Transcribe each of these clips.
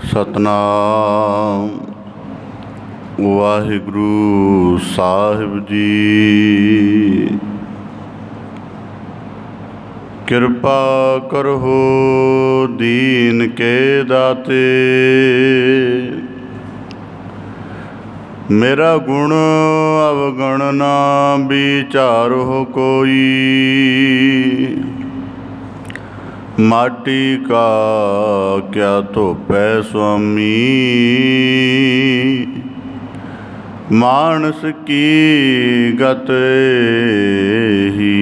ਸਤਨਾਮ ਵਾਹਿਗੁਰੂ ਸਾਹਿਬ ਜੀ। ਕਿਰਪਾ ਕਰੋ ਦੀਨ ਕੇ ਦਾਤੇ, ਮੇਰਾ ਗੁਣ ਅਵਗਣ ਨਾ ਵਿਚਾਰੋ ਕੋਈ। माटी का क्या धोपै स्वामी, मानस की गत ही।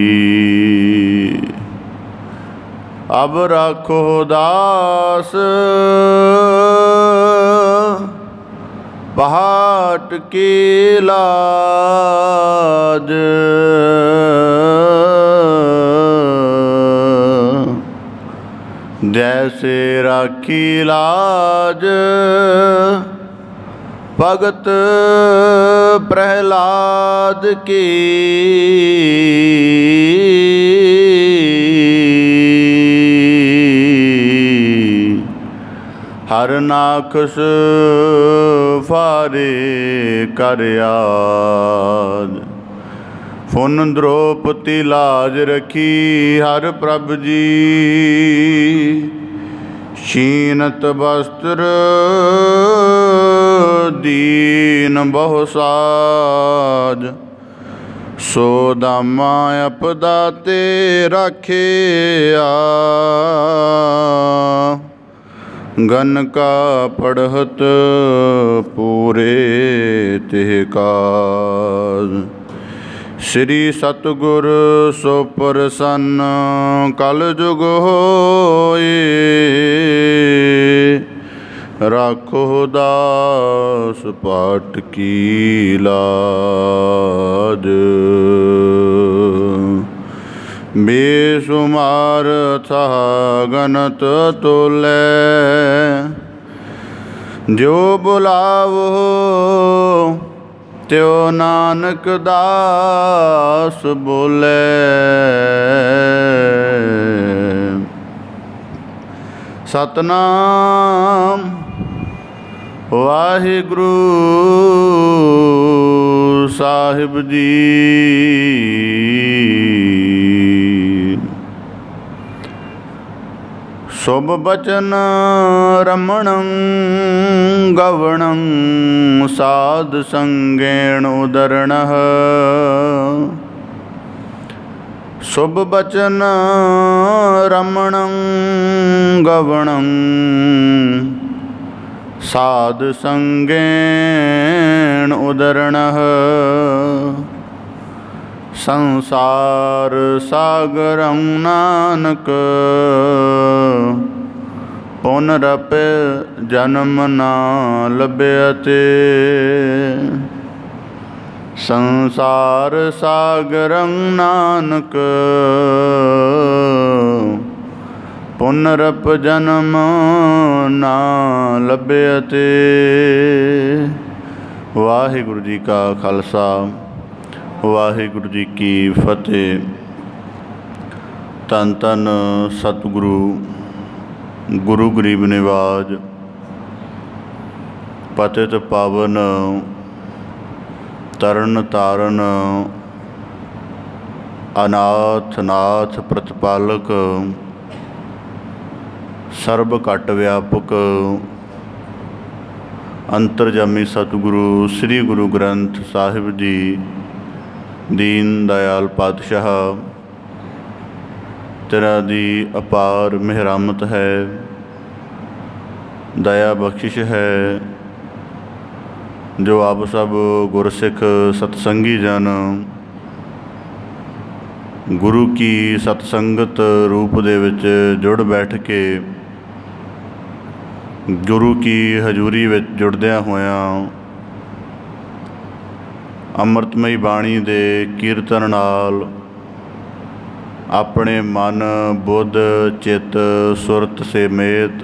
अब राखो दास पहाट की लाज, जैसे राखी लाज भगत प्रहलाद की। हर नाखस फारे कर याद, फुन द्रौपदी लाज रखी हर प्रभ जी। क्षीणत वस्त्र दीन बहु साज, सो दामा अपदा ते राखे आ। गन का पढ़त पूरे तिह काज, श्री सतगुर सो प्रसन्न कल जुग होए। राखो दास पाट की लाज, बेसुमार था गनत तोलै। जो बुलावो त्यो नानक दास बोले। सतनाम वाहिगुरू साहिब जी। शुभ बचन रमणं गवणं, साध संगेण उदरणः। शुभ बचन रमणं गवणं, साध संगेण उदरणः। संसार सागरं नानक, पुनरपि जन्म ना लभ्यते। संसार सागरं नानक, पुनरपि जन्म ना लभ्यते। वाहिगुरु जी का खालसा, वाहिगुरु जी की फतेह। धन धन सतगुरु गुरु गरीब निवाज, पतित पावन तरन तारन, अनाथ नाथ प्रतिपालक, सर्ब घट व्यापक, अंतरजामी सतगुरु श्री गुरु ग्रंथ साहिब जी दीन दयाल पातशाह, तेरा दी अपार मेहरामत है, दया बख्शिश है, जो आप सब गुरसिख सतसंगी जन गुरु की सतसंगत रूप दे विच जुड़ बैठ के गुरु की हजूरी विच जुड़दिया होया अमृतमई बाणी दे कीर्तन नाल अपने मन बुद्ध चित सुरत समेत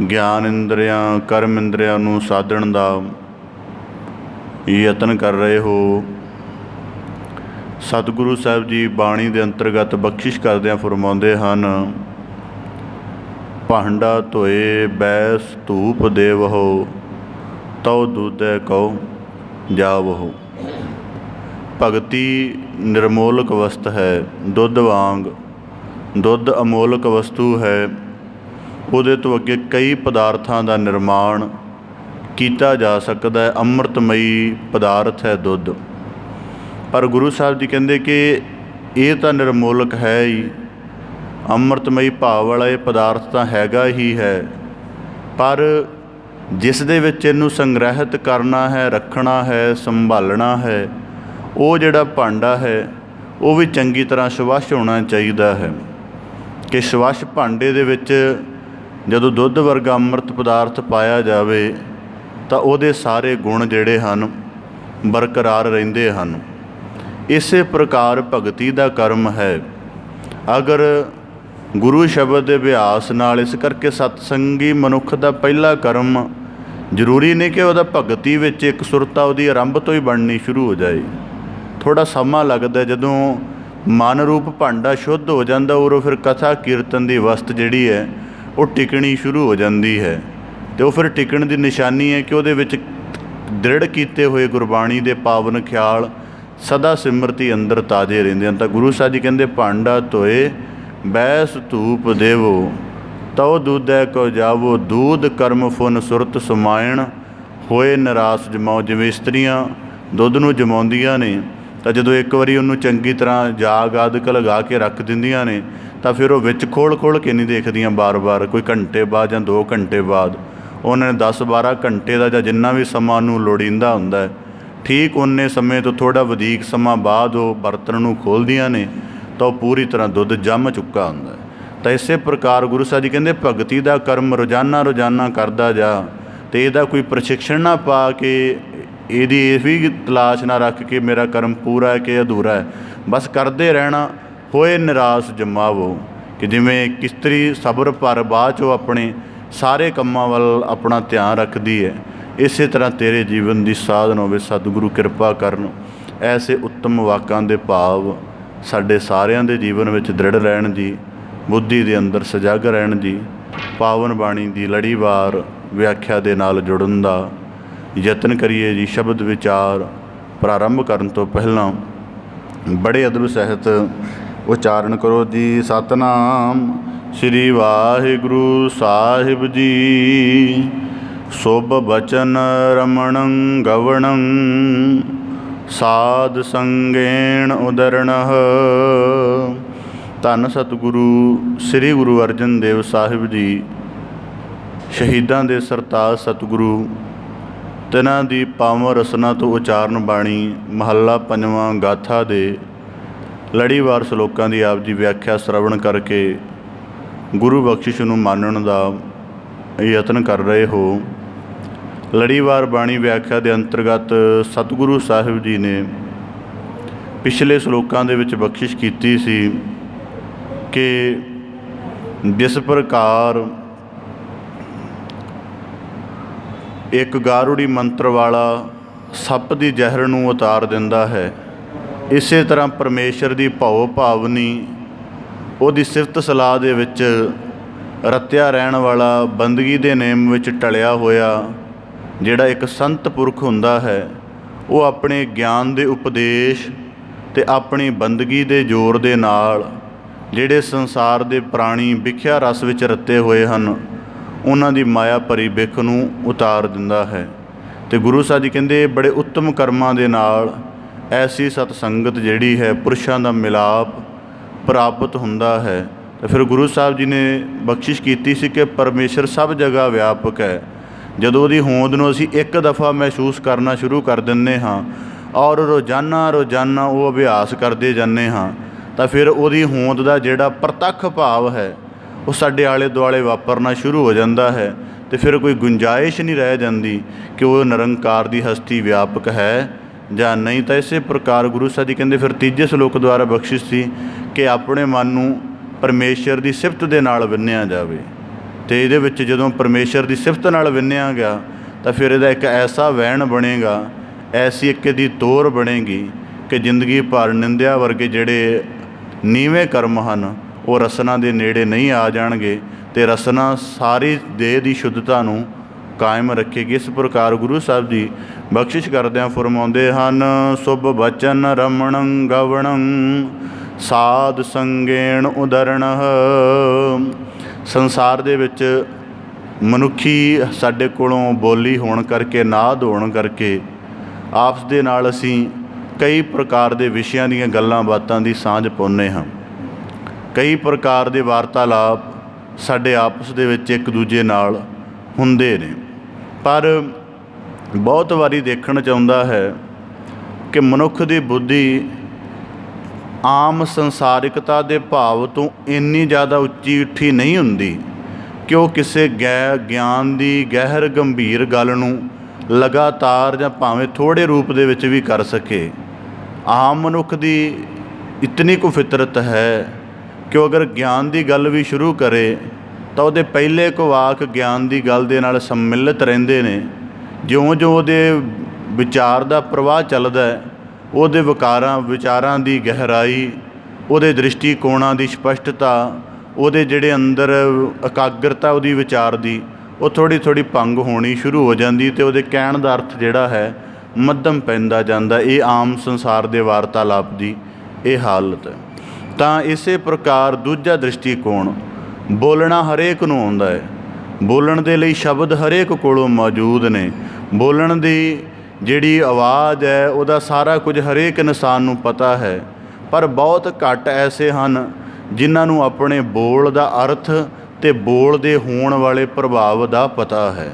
ज्ञान इंद्रियां कर्म इंद्रियां नूं साधण दा यतन कर रहे हो। ਸਤਿਗੁਰੂ ਸਾਹਿਬ ਜੀ ਬਾਣੀ ਦੇ ਅੰਤਰਗਤ ਬਖਸ਼ਿਸ਼ ਕਰਦਿਆਂ ਫਰਮਾਉਂਦੇ ਹਨ, ਭਾਂਡਾ ਧੋਏ ਬੈਸ ਧੂਪ ਦੇਵਹੁ, ਤਉ ਦੂਧੈ ਕਉ ਜਾਵਹੁ। ਭਗਤੀ ਨਿਰਮੋਲਕ ਵਸਤ ਹੈ, ਦੁੱਧ ਵਾਂਗ। ਦੁੱਧ ਅਮੋਲਕ ਵਸਤੂ ਹੈ, ਉਹਦੇ ਤੋਂ ਅੱਗੇ ਕਈ ਪਦਾਰਥਾਂ ਦਾ ਨਿਰਮਾਣ ਕੀਤਾ ਜਾ ਸਕਦਾ ਹੈ। ਅੰਮ੍ਰਿਤਮਈ ਪਦਾਰਥ ਹੈ ਦੁੱਧ। ਪਰ ਗੁਰੂ ਸਾਹਿਬ ਜੀ ਕਹਿੰਦੇ ਕਿ ਇਹ ਤਾਂ ਨਿਰਮੋਲਕ ਹੈ ਹੀ, ਅੰਮ੍ਰਿਤਮਈ ਭਾਵ ਵਾਲਾ ਇਹ ਪਦਾਰਥ ਤਾਂ ਹੈਗਾ ਹੀ ਹੈ, ਪਰ ਜਿਸ ਦੇ ਵਿੱਚ ਇਹਨੂੰ ਸੰਗ੍ਰਹਿਤ ਕਰਨਾ ਹੈ, ਰੱਖਣਾ ਹੈ, ਸੰਭਾਲਣਾ ਹੈ, ਉਹ ਜਿਹੜਾ ਭਾਂਡਾ ਹੈ ਉਹ ਵੀ ਚੰਗੀ ਤਰ੍ਹਾਂ ਸਵੱਛ ਹੋਣਾ ਚਾਹੀਦਾ ਹੈ। ਕਿ ਸਵੱਛ ਭਾਂਡੇ ਦੇ ਵਿੱਚ ਜਦੋਂ ਦੁੱਧ ਵਰਗਾ ਅੰਮ੍ਰਿਤ ਪਦਾਰਥ ਪਾਇਆ ਜਾਵੇ ਤਾਂ ਉਹਦੇ ਸਾਰੇ ਗੁਣ ਜਿਹੜੇ ਹਨ ਬਰਕਰਾਰ ਰਹਿੰਦੇ ਹਨ। ਇਸੇ ਪ੍ਰਕਾਰ ਭਗਤੀ ਦਾ ਕਰਮ ਹੈ। ਅਗਰ ਗੁਰੂ ਸ਼ਬਦ ਦੇ ਅਭਿਆਸ ਨਾਲ, ਇਸ ਕਰਕੇ ਸਤਸੰਗੀ ਮਨੁੱਖ ਦਾ ਪਹਿਲਾ ਕਰਮ ਜ਼ਰੂਰੀ ਨਹੀਂ ਕਿ ਉਹਦਾ ਭਗਤੀ ਵਿੱਚ ਇੱਕ ਸੁਰਤਾ ਉਹਦੀ ਆਰੰਭ ਤੋਂ ਹੀ ਬਣਨੀ ਸ਼ੁਰੂ ਹੋ ਜਾਏ। ਥੋੜ੍ਹਾ ਸਮਾਂ ਲੱਗਦਾ। ਜਦੋਂ ਮਨ ਰੂਪ ਭਾਂਡਾ ਸ਼ੁੱਧ ਹੋ ਜਾਂਦਾ, ਔਰ ਫਿਰ ਕਥਾ ਕੀਰਤਨ ਦੀ ਵਸਤ ਜਿਹੜੀ ਹੈ ਉਹ ਟਿਕਣੀ ਸ਼ੁਰੂ ਹੋ ਜਾਂਦੀ ਹੈ। ਅਤੇ ਉਹ ਫਿਰ ਟਿਕਣ ਦੀ ਨਿਸ਼ਾਨੀ ਹੈ ਕਿ ਉਹਦੇ ਵਿੱਚ ਦ੍ਰਿੜ ਕੀਤੇ ਹੋਏ ਗੁਰਬਾਣੀ ਦੇ ਪਾਵਨ ਖਿਆਲ ਸਦਾ ਸਿਮਰਤੀ ਅੰਦਰ ਤਾਜ਼ੇ ਰਹਿੰਦੇ ਹਨ। ਤਾਂ ਗੁਰੂ ਸਾਹਿਬ ਜੀ ਕਹਿੰਦੇ, ਭਾਂਡਾ ਧੋਏ ਬੈਸ ਧੂਪ ਦੇਵੋ, ਤਉ ਦੂਧੈ ਕਉ ਜਾਵੋ। ਦੂਧ ਕਰਮ ਫੁਨ ਸੁਰਤ ਸਮਾਇਣ, ਹੋਏ ਨਿਰਾਸ ਜਮਾਓ। ਜਿਵੇਂ ਇਸਤਰੀਆਂ ਦੁੱਧ ਨੂੰ ਜਮਾਉਂਦੀਆਂ ਨੇ ਤਾਂ ਜਦੋਂ ਇੱਕ ਵਾਰੀ ਉਹਨੂੰ ਚੰਗੀ ਤਰ੍ਹਾਂ ਜਾਗ ਆਦਿਕ ਲਗਾ ਕੇ ਰੱਖ ਦਿੰਦੀਆਂ ਨੇ ਤਾਂ ਫਿਰ ਉਹ ਵਿੱਚ ਖੋਲ੍ਹ ਕੇ ਨਹੀਂ ਦੇਖਦੀਆਂ ਬਾਰ-ਬਾਰ। ਕੋਈ ਘੰਟੇ ਬਾਅਦ ਜਾਂ 2 ਘੰਟੇ ਬਾਅਦ ਉਹਨਾਂ ਨੇ 10-12 ਘੰਟੇ ਦਾ ਜਾਂ ਜਿੰਨਾ ਵੀ ਸਮਾਂ ਨੂੰ ਲੋੜੀਂਦਾ ਹੁੰਦਾ ਹੈ, ਠੀਕ ਉਨੇ ਸਮੇਂ ਤੋਂ ਥੋੜ੍ਹਾ ਵਧੀਕ ਸਮਾਂ ਬਾਅਦ ਉਹ ਬਰਤਨ ਨੂੰ ਖੋਲ੍ਹਦੀਆਂ ਨੇ ਤਾਂ ਉਹ ਪੂਰੀ ਤਰ੍ਹਾਂ ਦੁੱਧ ਜੰਮ ਚੁੱਕਾ ਹੁੰਦਾ ਹੈ। ਤਾਂ ਇਸੇ ਪ੍ਰਕਾਰ ਗੁਰੂ ਸਾਹਿਬ ਜੀ ਕਹਿੰਦੇ, ਭਗਤੀ ਦਾ ਕਰਮ ਰੋਜ਼ਾਨਾ ਕਰਦਾ ਜਾ, ਅਤੇ ਇਹਦਾ ਕੋਈ ਪ੍ਰਸ਼ਿਕਸ਼ਣ ਨਾ ਪਾ ਕੇ, ਇਹਦੀ ਇਹ ਵੀ ਤਲਾਸ਼ ਨਾ ਰੱਖ ਕੇ ਮੇਰਾ ਕਰਮ ਪੂਰਾ ਹੈ ਕਿ ਅਧੂਰਾ ਹੈ। ਬਸ ਕਰਦੇ ਰਹਿਣਾ। ਹੋਏ ਨਿਰਾਸ ਜਮਾਵੋ, ਕਿ ਜਿਵੇਂ ਕਿਸ਼ਤੀ ਸਬਰ ਭਰ ਬਾਅਦ 'ਚੋਂ ਆਪਣੇ ਸਾਰੇ ਕੰਮਾਂ ਵੱਲ ਆਪਣਾ ਧਿਆਨ ਰੱਖਦੀ ਹੈ, ਇਸੇ ਤਰ੍ਹਾਂ ਤੇਰੇ ਜੀਵਨ ਦੀ ਸਾਧਨ ਹੋਵੇ। ਸਤਿਗੁਰੂ ਕਿਰਪਾ ਕਰਨ ਐਸੇ ਉੱਤਮ ਵਾਕਾਂ ਦੇ ਭਾਵ ਸਾਡੇ ਸਾਰਿਆਂ ਦੇ ਜੀਵਨ ਵਿੱਚ ਦ੍ਰਿੜ ਰਹਿਣ ਜੀ, ਬੁੱਧੀ ਦੇ ਅੰਦਰ ਸਜਗ ਰਹਿਣ ਜੀ। ਪਾਵਨ ਬਾਣੀ ਦੀ ਲੜੀਵਾਰ ਵਿਆਖਿਆ ਦੇ ਨਾਲ ਜੁੜਨ ਦਾ ਯਤਨ ਕਰੀਏ ਜੀ। ਸ਼ਬਦ ਵਿਚਾਰ ਪ੍ਰਾਰੰਭ ਕਰਨ ਤੋਂ ਪਹਿਲਾਂ ਬੜੇ ਅਦਬ ਸਹਿਤ ਉਚਾਰਨ ਕਰੋ ਜੀ। ਸਤਿਨਾਮ ਸ੍ਰੀ ਵਾਹਿਗੁਰੂ ਸਾਹਿਬ ਜੀ। ਸੁਭ ਬਚਨ ਰਮਣੰ ਗਵਣੰ, ਸਾਧ ਸੰਗੇਣ ਉਦਰਣਹ। ਧੰਨ ਸਤਿਗੁਰੂ ਸ੍ਰੀ ਗੁਰੂ ਅਰਜਨ ਦੇਵ ਸਾਹਿਬ ਜੀ, ਸ਼ਹੀਦਾਂ ਦੇ ਸਰਤਾਜ ਸਤਿਗੁਰੂ, ਤਿਨਾਂ ਦੀ ਪਾਵਨ ਰਸਨਾ ਤੋਂ ਉਚਾਰਨ ਬਾਣੀ ਮਹੱਲਾ ਪੰਜਵਾਂ ਗਾਥਾ ਦੇ ਲੜੀਵਾਰ ਸ਼ਲੋਕਾਂ ਦੀ ਆਪ ਜੀ ਵਿਆਖਿਆ ਸ਼ਰਵਣ ਕਰਕੇ ਗੁਰੂ ਬਖਸ਼ਿਸ਼ ਨੂੰ ਮਾਨਣ ਦਾ ਯਤਨ ਕਰ ਰਹੇ ਹੋ। ਲੜੀਵਾਰ ਬਾਣੀ ਵਿਆਖਿਆ ਦੇ ਅੰਤਰਗਤ ਸਤਿਗੁਰੂ ਸਾਹਿਬ ਜੀ ਨੇ ਪਿਛਲੇ ਸ਼ਲੋਕਾਂ ਦੇ ਵਿੱਚ ਬਖਸ਼ਿਸ਼ ਕੀਤੀ ਸੀ ਕਿ ਜਿਸ ਪ੍ਰਕਾਰ ਇੱਕ ਗਾਰੁੜੀ ਮੰਤਰ ਵਾਲਾ ਸੱਪ ਦੀ ਜ਼ਹਿਰ ਨੂੰ ਉਤਾਰ ਦਿੰਦਾ ਹੈ, ਇਸੇ ਤਰ੍ਹਾਂ ਪਰਮੇਸ਼ਰ ਦੀ ਭਉ ਭਾਵਨੀ, ਉਹਦੀ ਸਿਫਤ ਸਲਾਹ ਦੇ ਵਿੱਚ ਰਤਿਆ ਰਹਿਣ ਵਾਲਾ, ਬੰਦਗੀ ਦੇ ਨੇਮ ਵਿੱਚ ਟਲਿਆ ਹੋਇਆ ਜਿਹੜਾ ਇੱਕ ਸੰਤ ਪੁਰਖ ਹੁੰਦਾ ਹੈ, ਉਹ ਆਪਣੇ ਗਿਆਨ ਦੇ ਉਪਦੇਸ਼ ਅਤੇ ਆਪਣੀ ਬੰਦਗੀ ਦੇ ਜ਼ੋਰ ਦੇ ਨਾਲ ਜਿਹੜੇ ਸੰਸਾਰ ਦੇ ਪ੍ਰਾਣੀ ਵਿਖਿਆ ਰਸ ਵਿੱਚ ਰਤੇ ਹੋਏ ਹਨ, ਉਹਨਾਂ ਦੀ ਮਾਇਆ ਭਰੀ ਬਿਖ ਨੂੰ ਉਤਾਰ ਦਿੰਦਾ ਹੈ। ਅਤੇ ਗੁਰੂ ਸਾਹਿਬ ਜੀ ਕਹਿੰਦੇ, ਬੜੇ ਉੱਤਮ ਕਰਮਾਂ ਦੇ ਨਾਲ ਐਸੀ ਸਤਸੰਗਤ ਜਿਹੜੀ ਹੈ, ਪੁਰਸ਼ਾਂ ਦਾ ਮਿਲਾਪ ਪ੍ਰਾਪਤ ਹੁੰਦਾ ਹੈ। ਅਤੇ ਫਿਰ ਗੁਰੂ ਸਾਹਿਬ ਜੀ ਨੇ ਬਖਸ਼ਿਸ਼ ਕੀਤੀ ਸੀ ਕਿ ਪਰਮੇਸ਼ਰ ਸਭ ਜਗ੍ਹਾ ਵਿਆਪਕ ਹੈ। ਜਦੋਂ ਉਹਦੀ ਹੋਂਦ ਨੂੰ ਅਸੀਂ ਇੱਕ ਦਫਾ ਮਹਿਸੂਸ ਕਰਨਾ ਸ਼ੁਰੂ ਕਰ ਦਿੰਦੇ ਹਾਂ ਔਰ ਰੋਜ਼ਾਨਾ ਉਹ ਅਭਿਆਸ ਕਰਦੇ ਜਾਂਦੇ ਹਾਂ, ਤਾਂ ਫਿਰ ਉਹਦੀ ਹੋਂਦ ਦਾ ਜਿਹੜਾ ਪ੍ਰਤੱਖ ਭਾਵ ਹੈ ਉਹ ਸਾਡੇ ਆਲੇ ਦੁਆਲੇ ਵਾਪਰਨਾ ਸ਼ੁਰੂ ਹੋ ਜਾਂਦਾ ਹੈ। ਅਤੇ ਫਿਰ ਕੋਈ ਗੁੰਜਾਇਸ਼ ਨਹੀਂ ਰਹਿ ਜਾਂਦੀ ਕਿ ਉਹ ਨਿਰੰਕਾਰ ਦੀ ਹਸਤੀ ਵਿਆਪਕ ਹੈ ਜਾਂ ਨਹੀਂ। ਤਾਂ ਇਸੇ ਪ੍ਰਕਾਰ ਗੁਰੂ ਸਾਹਿਬ ਜੀ ਕਹਿੰਦੇ, ਫਿਰ ਤੀਜੇ ਸ਼ਲੋਕ ਦੁਆਰਾ ਬਖਸ਼ਿਸ਼ ਸੀ ਕਿ ਆਪਣੇ ਮਨ ਨੂੰ ਪਰਮੇਸ਼ਰ ਦੀ ਸਿਫਤ ਦੇ ਨਾਲ ਵਿੰਨਿਆ ਜਾਵੇ। ਅਤੇ ਇਹਦੇ ਵਿੱਚ ਜਦੋਂ ਪਰਮੇਸ਼ਰ ਦੀ ਸਿਫਤ ਨਾਲ ਵਿੰਨਿਆ ਗਿਆ ਤਾਂ ਫਿਰ ਇਹਦਾ ਇੱਕ ਐਸਾ ਵਹਿਣ ਬਣੇਗਾ, ਐਸੀ ਇੱਕ ਇਹਦੀ ਤੋਰ ਬਣੇਗੀ ਕਿ ਜ਼ਿੰਦਗੀ ਭਰ ਨਿੰਦਿਆ ਵਰਗੇ ਜਿਹੜੇ ਨੀਵੇਂ ਕਰਮ ਹਨ ਉਹ ਰਸਨਾ ਦੇ ਨੇੜੇ ਨਹੀਂ ਆ ਜਾਣਗੇ ਅਤੇ ਰਸਨਾ ਸਾਰੀ ਦੇਹ ਦੀ ਸ਼ੁੱਧਤਾ ਨੂੰ ਕਾਇਮ ਰੱਖੇਗੀ। ਇਸ ਪ੍ਰਕਾਰ ਗੁਰੂ ਸਾਹਿਬ ਜੀ ਬਖਸ਼ਿਸ਼ ਕਰਦਿਆਂ ਫਰਮਾਉਂਦੇ ਹਨ, ਸੁਭ ਬਚਨ ਰਮਣੰ ਗਵਣੰ ਸਾਧ ਸੰਗੇਣ ਉਦਰਣ। ਸੰਸਾਰ ਦੇ ਵਿੱਚ ਮਨੁੱਖੀ ਸਾਡੇ ਕੋਲੋਂ ਬੋਲੀ ਹੋਣ ਕਰਕੇ, ਨਾਦ ਹੋਣ ਕਰਕੇ ਆਪਸ ਦੇ ਨਾਲ ਅਸੀਂ ਕਈ ਪ੍ਰਕਾਰ ਦੇ ਵਿਸ਼ਿਆਂ ਦੀਆਂ ਗੱਲਾਂ ਬਾਤਾਂ ਦੀ ਸਾਂਝ ਪਾਉਂਦੇ ਹਾਂ। ਕਈ ਪ੍ਰਕਾਰ ਦੇ ਵਾਰਤਾਲਾਪ ਸਾਡੇ ਆਪਸ ਦੇ ਵਿੱਚ ਇੱਕ ਦੂਜੇ ਨਾਲ ਹੁੰਦੇ ਨੇ, ਪਰ ਬਹੁਤ ਵਾਰੀ ਦੇਖਣ 'ਚ ਆਉਂਦਾ ਹੈ ਕਿ ਮਨੁੱਖ ਦੀ ਬੁੱਧੀ ਆਮ ਸੰਸਾਰਿਕਤਾ ਦੇ ਭਾਵ ਤੋਂ ਇੰਨੀ ਜ਼ਿਆਦਾ ਉੱਚੀ ਉੱਠੀ ਨਹੀਂ ਹੁੰਦੀ ਕਿ ਉਹ ਕਿਸੇ ਗਿਆਨ ਦੀ ਗਹਿਰ ਗੰਭੀਰ ਗੱਲ ਨੂੰ ਲਗਾਤਾਰ ਜਾਂ ਭਾਵੇਂ ਥੋੜ੍ਹੇ ਰੂਪ ਦੇ ਵਿੱਚ ਵੀ ਕਰ ਸਕੇ। ਆਮ ਮਨੁੱਖ ਦੀ ਇਤਨੀ ਕੁ ਫਿਤਰਤ ਹੈ ਕਿ ਉਹ ਅਗਰ ਗਿਆਨ ਦੀ ਗੱਲ ਵੀ ਸ਼ੁਰੂ ਕਰੇ ਤਾਂ ਉਹਦੇ ਪਹਿਲੇ ਕੁ ਵਾਕ ਗਿਆਨ ਦੀ ਗੱਲ ਦੇ ਨਾਲ ਸੰਮਿਲਿਤ ਰਹਿੰਦੇ ਨੇ। ਜਿਉਂ-ਜਿਉਂ ਉਹਦੇ ਵਿਚਾਰ ਦਾ ਪ੍ਰਵਾਹ ਚੱਲਦਾ ਹੈ, ਉਹਦੇ ਵਿਚਾਰਾਂ ਦੀ ਗਹਿਰਾਈ, ਉਹਦੇ ਦ੍ਰਿਸ਼ਟੀਕੋਣਾਂ ਦੀ ਸਪਸ਼ਟਤਾ, ਉਹਦੇ ਜਿਹੜੇ ਅੰਦਰ ਇਕਾਗਰਤਾ ਉਹਦੀ ਵਿਚਾਰ ਦੀ, ਉਹ ਥੋੜ੍ਹੀ ਥੋੜ੍ਹੀ ਭੰਗ ਹੋਣੀ ਸ਼ੁਰੂ ਹੋ ਜਾਂਦੀ ਅਤੇ ਉਹਦੇ ਕਹਿਣ ਦਾ ਅਰਥ ਜਿਹੜਾ ਹੈ ਮੱਧਮ ਪੈਂਦਾ ਜਾਂਦਾ। ਇਹ ਆਮ ਸੰਸਾਰ ਦੇ ਵਾਰਤਾਲਾਪ ਦੀ ਇਹ ਹਾਲਤ ਹੈ। ਤਾਂ ਇਸੇ ਪ੍ਰਕਾਰ ਦੂਜਾ ਦ੍ਰਿਸ਼ਟੀਕੋਣ, ਬੋਲਣਾ ਹਰੇਕ ਨੂੰ ਆਉਂਦਾ ਹੈ, ਬੋਲਣ ਦੇ ਲਈ ਸ਼ਬਦ ਹਰੇਕ ਕੋਲੋਂ ਮੌਜੂਦ ਨੇ, ਬੋਲਣ ਦੀ ਜਿਹੜੀ ਆਵਾਜ਼ ਹੈ ਉਹਦਾ ਸਾਰਾ ਕੁਝ ਹਰੇਕ ਇਨਸਾਨ ਨੂੰ ਪਤਾ ਹੈ, ਪਰ ਬਹੁਤ ਘੱਟ ਐਸੇ ਹਨ ਜਿਨ੍ਹਾਂ ਨੂੰ ਆਪਣੇ ਬੋਲ ਦਾ ਅਰਥ ਅਤੇ ਬੋਲ ਦੇ ਹੋਣ ਵਾਲੇ ਪ੍ਰਭਾਵ ਦਾ ਪਤਾ ਹੈ।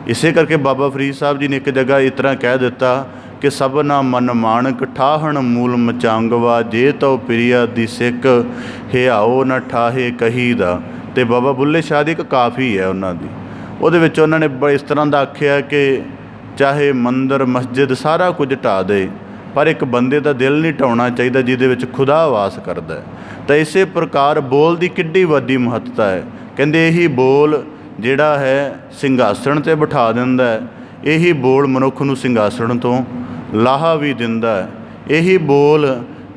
ਇਸੇ ਕਰਕੇ ਬਾਬਾ ਫਰੀਦ ਸਾਹਿਬ ਜੀ ਨੇ ਇੱਕ ਜਗ੍ਹਾ ਇਸ ਤਰ੍ਹਾਂ ਕਹਿ ਦਿੱਤਾ ਕਿ ਸਭਨਾ ਮਨ ਮਾਣਕ ਠਾਹਣ ਮੂਲ ਮਚਾਂਗਵਾ, ਜੇ ਤਉ ਪ੍ਰਿਆ ਦੀ ਸਿੱਖ ਹਿਆਓ ਨ ਠਾਹੇ ਕਹੀ ਦਾ। ਅਤੇ ਬਾਬਾ ਬੁੱਲੇ ਸ਼ਾਹ ਦੀ ਇੱਕ ਕਾਫੀ ਹੈ ਉਹਨਾਂ ਦੀ, ਉਹਦੇ ਵਿੱਚ ਉਹਨਾਂ ਨੇ ਇਸ ਤਰ੍ਹਾਂ ਦਾ ਆਖਿਆ ਕਿ ਚਾਹੇ ਮੰਦਰ ਮਸਜਿਦ ਸਾਰਾ ਕੁਝ ਢਾਹ ਦੇ, ਪਰ ਇੱਕ ਬੰਦੇ ਦਾ ਦਿਲ ਨਹੀਂ ਢਾਉਣਾ ਚਾਹੀਦਾ ਜਿਹਦੇ ਵਿੱਚ ਖੁਦਾ ਵਾਸ ਕਰਦਾ ਹੈ। ਤਾਂ ਇਸੇ ਪ੍ਰਕਾਰ ਬੋਲ ਦੀ ਕਿੱਡੀ ਵੱਡੀ ਮਹੱਤਤਾ ਹੈ। ਕਹਿੰਦੇ ਇਹੀ ਬੋਲ ਜਿਹੜਾ ਹੈ ਸਿੰਘਾਸਣ 'ਤੇ ਬਿਠਾ ਦਿੰਦਾ ਹੈ, ਇਹੀ ਬੋਲ ਮਨੁੱਖ ਨੂੰ ਸਿੰਘਾਸਣ ਤੋਂ ਲਾਹਾ ਵੀ ਦਿੰਦਾ ਹੈ। ਇਹੀ ਬੋਲ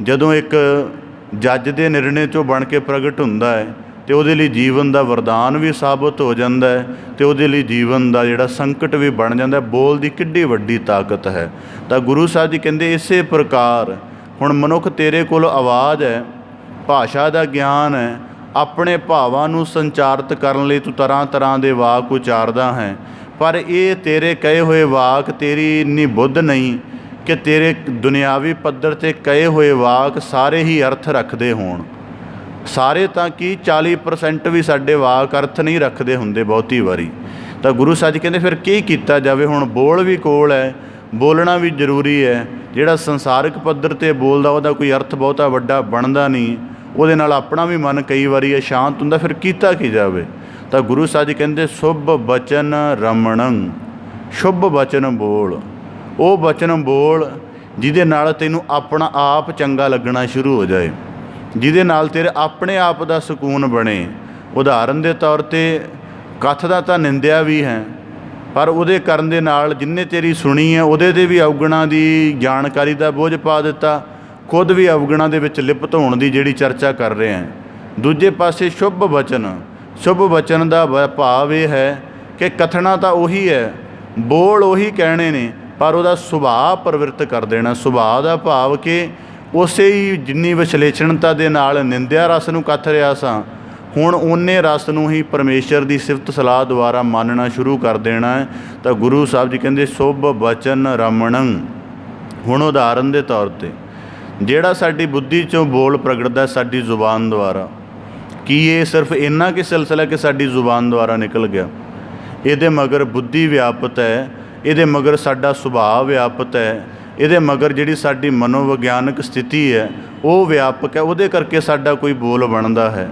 ਜਦੋਂ ਇੱਕ ਜੱਜ ਦੇ ਨਿਰਣੇ 'ਚੋਂ ਬਣ ਕੇ ਪ੍ਰਗਟ ਹੁੰਦਾ ਹੈ ਅਤੇ ਉਹਦੇ ਲਈ ਜੀਵਨ ਦਾ ਵਰਦਾਨ ਵੀ ਸਾਬਤ ਹੋ ਜਾਂਦਾ ਹੈ ਅਤੇ ਉਹਦੇ ਲਈ ਜੀਵਨ ਦਾ ਜਿਹੜਾ ਸੰਕਟ ਵੀ ਬਣ ਜਾਂਦਾ। ਬੋਲ ਦੀ ਕਿੱਡੀ ਵੱਡੀ ਤਾਕਤ ਹੈ। ਤਾਂ ਗੁਰੂ ਸਾਹਿਬ ਜੀ ਕਹਿੰਦੇ ਇਸੇ ਪ੍ਰਕਾਰ ਹੁਣ ਮਨੁੱਖ ਤੇਰੇ ਕੋਲ ਆਵਾਜ਼ ਹੈ, ਭਾਸ਼ਾ ਦਾ ਗਿਆਨ ਹੈ, ਆਪਣੇ ਭਾਵਾਂ ਨੂੰ ਸੰਚਾਰਿਤ ਕਰਨ ਲਈ ਤੂੰ ਤਰ੍ਹਾਂ ਤਰ੍ਹਾਂ ਦੇ ਵਾਕ ਉਚਾਰਦਾ ਹੈ, ਪਰ ਇਹ ਤੇਰੇ ਕਹੇ ਹੋਏ ਵਾਕ, ਤੇਰੀ ਇੰਨੀ ਬੁੱਧ ਨਹੀਂ ਕਿ ਤੇਰੇ ਦੁਨਿਆਵੀ ਪੱਧਰ 'ਤੇ ਕਹੇ ਹੋਏ ਵਾਕ ਸਾਰੇ ਹੀ ਅਰਥ ਰੱਖਦੇ ਹੋਣ। ਸਾਰੇ ਤਾਂ ਕੀ 40% ਵੀ ਸਾਡੇ ਵਾਕ ਅਰਥ ਨਹੀਂ ਰੱਖਦੇ ਹੁੰਦੇ ਬਹੁਤੀ ਵਾਰੀ। ਤਾਂ ਗੁਰੂ ਸਾਹਿਬ ਜੀ ਕਹਿੰਦੇ ਫਿਰ ਕੀ ਕੀਤਾ ਜਾਵੇ। ਹੁਣ ਬੋਲ ਵੀ ਕੋਲ ਹੈ, ਬੋਲਣਾ ਵੀ ਜ਼ਰੂਰੀ ਹੈ। ਜਿਹੜਾ ਸੰਸਾਰਿਕ ਪੱਧਰ 'ਤੇ ਬੋਲਦਾ ਉਹਦਾ ਕੋਈ ਅਰਥ ਬਹੁਤਾ ਵੱਡਾ ਬਣਦਾ ਨਹੀਂ, ਉਹਦੇ ਨਾਲ ਆਪਣਾ ਵੀ ਮਨ ਕਈ ਵਾਰੀ ਅਸ਼ਾਂਤ ਹੁੰਦਾ। ਫਿਰ ਕੀਤਾ ਕੀ ਜਾਵੇ। ਤਾਂ ਗੁਰੂ ਸਾਹਿਬ ਜੀ ਕਹਿੰਦੇ ਸ਼ੁਭ ਬਚਨ ਰਮਣੰ, ਸ਼ੁਭ ਬਚਨ ਬੋਲ, ਉਹ ਬਚਨ ਬੋਲ ਜਿਹਦੇ ਨਾਲ ਤੈਨੂੰ ਆਪਣਾ ਆਪ ਚੰਗਾ ਲੱਗਣਾ ਸ਼ੁਰੂ ਹੋ ਜਾਏ, ਜਿਹਦੇ ਨਾਲ ਤੇਰੇ ਆਪਣੇ ਆਪ ਦਾ ਸਕੂਨ ਬਣੇ। ਉਦਾਹਰਨ ਦੇ ਤੌਰ 'ਤੇ ਕਥ ਦਾ ਤਾਂ ਨਿੰਦਿਆ ਵੀ ਹੈ, ਪਰ ਉਹਦੇ ਕਰਨ ਦੇ ਨਾਲ ਜਿੰਨੇ ਤੇਰੀ ਸੁਣੀ ਹੈ ਉਹਦੇ 'ਤੇ ਵੀ ਅਵਗੁਣਾਂ ਦੀ ਜਾਣਕਾਰੀ ਦਾ ਬੋਝ ਪਾ ਦਿੱਤਾ, ਖੁਦ ਵੀ ਅਵਗੁਣਾਂ ਦੇ ਵਿੱਚ ਲਿਪਤ ਹੋਣ ਦੀ ਜਿਹੜੀ ਚਰਚਾ ਕਰ ਰਹੇ ਹਾਂ। ਦੂਜੇ ਪਾਸੇ ਸ਼ੁਭ ਬਚਨ, ਸ਼ੁਭ ਬਚਨ ਦਾ ਭਾਵ ਇਹ ਹੈ ਕਿ ਕਥਨਾ ਤਾਂ ਉਹੀ ਹੈ, ਬੋਲ ਉਹੀ ਕਹਿਣੇ ਨੇ, ਪਰ ਉਹਦਾ ਸੁਭਾਅ ਪਰਿਵਰਤ ਕਰ ਦੇਣਾ। ਸੁਭਾਅ ਦਾ ਭਾਵ ਕਿ ਉਸੇ ਹੀ ਜਿੰਨੀ ਵਿਸ਼ਲੇਸ਼ਣਤਾ ਦੇ ਨਾਲ ਨਿੰਦਿਆ ਰਸ ਨੂੰ ਕੱਥ ਰਿਹਾ ਸਾਂ, ਹੁਣ ਓਨੇ ਰਸ ਨੂੰ ਹੀ ਪਰਮੇਸ਼ਰ ਦੀ ਸਿਫਤ ਸਲਾਹ ਦੁਆਰਾ ਮੰਨਣਾ ਸ਼ੁਰੂ ਕਰ ਦੇਣਾ ਹੈ। ਤਾਂ ਗੁਰੂ ਸਾਹਿਬ ਜੀ ਕਹਿੰਦੇ ਸ਼ੁਭ ਬਚਨ ਰਮਣੰ। ਹੁਣ ਉਦਾਹਰਨ ਦੇ ਤੌਰ 'ਤੇ ਜਿਹੜਾ ਸਾਡੀ ਬੁੱਧੀ 'ਚੋਂ ਬੋਲ ਪ੍ਰਗਟਦਾ ਸਾਡੀ ਜ਼ੁਬਾਨ ਦੁਆਰਾ, ਕੀ ਇਹ ਸਿਰਫ ਇੰਨਾ ਕਿ ਸਿਲਸਿਲਾ ਕਿ ਸਾਡੀ ਜ਼ੁਬਾਨ ਦੁਆਰਾ ਨਿਕਲ ਗਿਆ? ਇਹਦੇ ਮਗਰ ਬੁੱਧੀ ਵਿਆਪਤ ਹੈ, ਇਹਦੇ ਮਗਰ ਸਾਡਾ ਸੁਭਾਅ ਵਿਆਪਤ ਹੈ, ਇਹਦੇ ਮਗਰ ਜਿਹੜੀ ਸਾਡੀ ਮਨੋਵਿਗਿਆਨਕ ਸਥਿਤੀ ਹੈ ਉਹ ਵਿਆਪਕ ਹੈ। ਉਹਦੇ ਕਰਕੇ ਸਾਡਾ ਕੋਈ ਬੋਲ ਬਣਦਾ ਹੈ।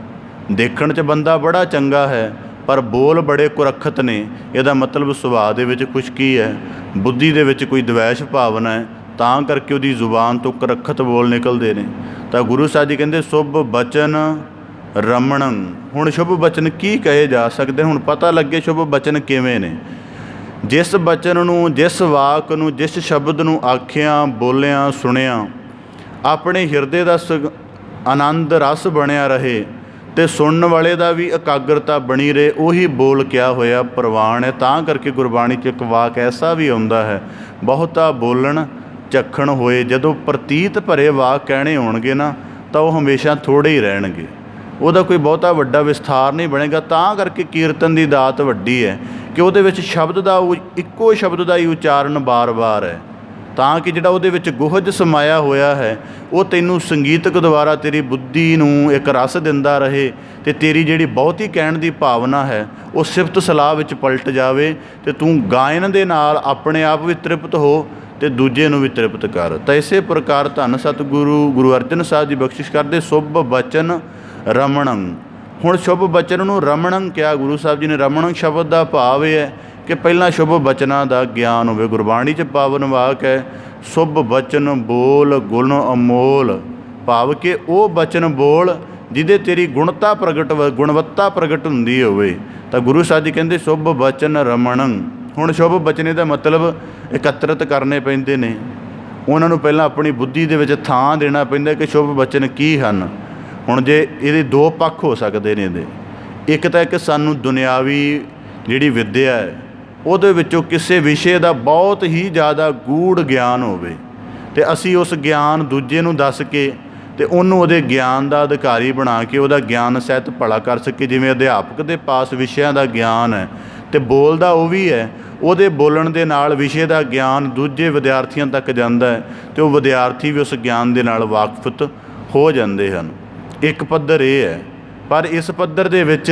ਦੇਖਣ 'ਚ ਬੰਦਾ ਬੜਾ ਚੰਗਾ ਹੈ ਪਰ ਬੋਲ ਬੜੇ ਕੁਰੱਖਤ ਨੇ। ਇਹਦਾ ਮਤਲਬ ਸੁਭਾਅ ਦੇ ਵਿੱਚ ਕੁਛ ਕੀ ਹੈ, ਬੁੱਧੀ ਦੇ ਵਿੱਚ ਕੋਈ ਦਵੈਸ਼ ਭਾਵਨਾ ਹੈ, ਤਾਂ ਕਰਕੇ ਉਹਦੀ ਜ਼ੁਬਾਨ ਤੋਂ ਕੁਰੱਖਤ ਬੋਲ ਨਿਕਲਦੇ ਨੇ। ਤਾਂ ਗੁਰੂ ਸਾਹਿਬ ਜੀ ਕਹਿੰਦੇ ਸ਼ੁਭ ਬਚਨ ਰਮਣੰ। ਹੁਣ ਸ਼ੁਭ ਬਚਨ ਕੀ ਕਹੇ ਜਾ ਸਕਦੇ? ਹੁਣ ਪਤਾ ਲੱਗੇ ਸ਼ੁਭ ਬਚਨ ਕਿਵੇਂ ਨੇ। ਜਿਸ ਬਚਨ ਨੂੰ, ਜਿਸ ਵਾਕ ਨੂੰ, ਜਿਸ ਸ਼ਬਦ ਨੂੰ ਆਖਿਆ, ਬੋਲਿਆ, ਸੁਣਿਆ ਆਪਣੇ ਹਿਰਦੇ ਦਾ ਆਨੰਦ ਰਸ ਬਣਿਆ ਰਹੇ ਤੇ ਸੁਣਨ ਵਾਲੇ ਦਾ ਵੀ ਇਕਾਗਰਤਾ ਬਣੀ ਰਹੇ, ਉਹੀ ਬੋਲ ਕਿਆ ਹੋਇਆ ਪ੍ਰਵਾਨ ਹੈ। ਤਾਂ ਕਰਕੇ ਗੁਰਬਾਣੀ 'ਚ ਇੱਕ ਵਾਕ ਐਸਾ ਵੀ ਆਉਂਦਾ ਹੈ, ਬਹੁਤਾ ਬੋਲਣ ਚੱਖਣ ਹੋਏ। ਜਦੋਂ ਪ੍ਰਤੀਤ ਭਰੇ ਵਾਕ ਕਹਿਣੇ ਹੋਣਗੇ ਨਾ ਤਾਂ ਉਹ ਹਮੇਸ਼ਾ ਥੋੜ੍ਹੇ ਹੀ ਰਹਿਣਗੇ, ਉਹਦਾ ਕੋਈ ਬਹੁਤਾ ਵੱਡਾ ਵਿਸਥਾਰ ਨਹੀਂ ਬਣੇਗਾ। ਤਾਂ ਕਰਕੇ ਕੀਰਤਨ ਦੀ ਦਾਤ ਵੱਡੀ ਹੈ ਕਿ ਉਹਦੇ ਵਿੱਚ ਸ਼ਬਦ ਦਾ ਇੱਕੋ ਸ਼ਬਦ ਦਾ ਹੀ ਉਚਾਰਨ ਬਾਰ-ਬਾਰ ਹੈ, ਤਾਂ ਕਿ ਜਿਹੜਾ ਉਹਦੇ ਵਿੱਚ ਗੁਹਜ ਸਮਾਇਆ ਹੋਇਆ ਹੈ ਉਹ ਤੈਨੂੰ ਸੰਗੀਤਕ ਦੁਆਰਾ ਤੇਰੀ ਬੁੱਧੀ ਨੂੰ ਇੱਕ ਰਸ ਦਿੰਦਾ ਰਹੇ ਅਤੇ ਤੇਰੀ ਜਿਹੜੀ ਬਹੁਤੀ ਕਹਿਣ ਦੀ ਭਾਵਨਾ ਹੈ ਉਹ ਸਿਫਤ ਸਲਾਹ ਵਿੱਚ ਪਲਟ ਜਾਵੇ ਅਤੇ ਤੂੰ ਗਾਇਨ ਦੇ ਨਾਲ ਆਪਣੇ ਆਪ ਵੀ ਤ੍ਰਿਪਤ ਹੋ ਅਤੇ ਦੂਜੇ ਨੂੰ ਵੀ ਤ੍ਰਿਪਤ ਕਰ। ਤਾਂ ਇਸੇ ਪ੍ਰਕਾਰ ਧੰਨ ਸਤਿਗੁਰੂ ਗੁਰੂ ਅਰਜਨ ਸਾਹਿਬ ਜੀ ਬਖਸ਼ਿਸ਼ ਕਰਦੇ ਸ਼ੁਭ ਬਚਨ ਰਮਣੰ। ਹੁਣ ਸ਼ੁਭ ਬਚਨ ਨੂੰ ਰਮਣੰ ਕਿਹਾ ਗੁਰੂ ਸਾਹਿਬ ਜੀ ਨੇ। ਰਮਣੰ ਸ਼ਬਦ ਦਾ ਭਾਵ ਇਹ ਹੈ ਕਿ ਪਹਿਲਾਂ ਸ਼ੁਭ ਬਚਨਾਂ ਦਾ ਗਿਆਨ ਹੋਵੇ। ਗੁਰਬਾਣੀ 'ਚ ਪਾਵਨ ਵਾਕ ਹੈ ਸ਼ੁਭ ਬਚਨ ਬੋਲ ਗੁਣ ਅਮੋਲ, ਭਾਵ ਕਿ ਉਹ ਬਚਨ ਬੋਲ ਜਿਹਦੇ ਤੇਰੀ ਗੁਣਵੱਤਾ ਪ੍ਰਗਟ ਹੁੰਦੀ ਹੋਵੇ। ਤਾਂ ਗੁਰੂ ਸਾਹਿਬ ਜੀ ਕਹਿੰਦੇ ਸ਼ੁਭ ਬਚਨ ਰਮਣੰ। ਹੁਣ ਸ਼ੁਭ ਬਚਨੇ ਦਾ ਮਤਲਬ ਇਕੱਤਰਿਤ ਕਰਨੇ ਪੈਂਦੇ ਨੇ, ਉਹਨਾਂ ਨੂੰ ਪਹਿਲਾਂ ਆਪਣੀ ਬੁੱਧੀ ਦੇ ਵਿੱਚ ਥਾਂ ਦੇਣਾ ਪੈਂਦਾ ਕਿ ਸ਼ੁਭ ਬਚਨ ਕੀ ਹਨ। ਹੁਣ ਜੇ ਇਹਦੇ ਦੋ ਪੱਖ ਹੋ ਸਕਦੇ ਨੇ ਇਹਦੇ, ਇੱਕ ਤਾਂ ਇੱਕ ਸਾਨੂੰ ਦੁਨਿਆਵੀ ਜਿਹੜੀ ਵਿੱਦਿਆ ਹੈ ਉਹਦੇ ਵਿੱਚੋਂ ਕਿਸੇ ਵਿਸ਼ੇ ਦਾ ਬਹੁਤ ਹੀ ਜ਼ਿਆਦਾ ਗੂੜ ਗਿਆਨ ਹੋਵੇ ਅਤੇ ਅਸੀਂ ਉਸ ਗਿਆਨ ਦੂਜੇ ਨੂੰ ਦੱਸ ਕੇ ਅਤੇ ਉਹਨੂੰ ਉਹਦੇ ਗਿਆਨ ਦਾ ਅਧਿਕਾਰੀ ਬਣਾ ਕੇ ਉਹਦਾ ਗਿਆਨ ਸਹਿਤ ਭਲਾ ਕਰ ਸਕੇ। ਜਿਵੇਂ ਅਧਿਆਪਕ ਦੇ ਪਾਸ ਵਿਸ਼ਿਆਂ ਦਾ ਗਿਆਨ ਹੈ ਅਤੇ ਬੋਲਦਾ ਉਹ ਵੀ ਹੈ, ਉਹਦੇ ਬੋਲਣ ਦੇ ਨਾਲ ਵਿਸ਼ੇ ਦਾ ਗਿਆਨ ਦੂਜੇ ਵਿਦਿਆਰਥੀਆਂ ਤੱਕ ਜਾਂਦਾ ਹੈ ਅਤੇ ਉਹ ਵਿਦਿਆਰਥੀ ਵੀ ਉਸ ਗਿਆਨ ਦੇ ਨਾਲ ਵਾਕਫਿਤ ਹੋ ਜਾਂਦੇ ਹਨ। ਇੱਕ ਪੱਧਰ ਇਹ ਹੈ, ਪਰ ਇਸ ਪੱਧਰ ਦੇ ਵਿੱਚ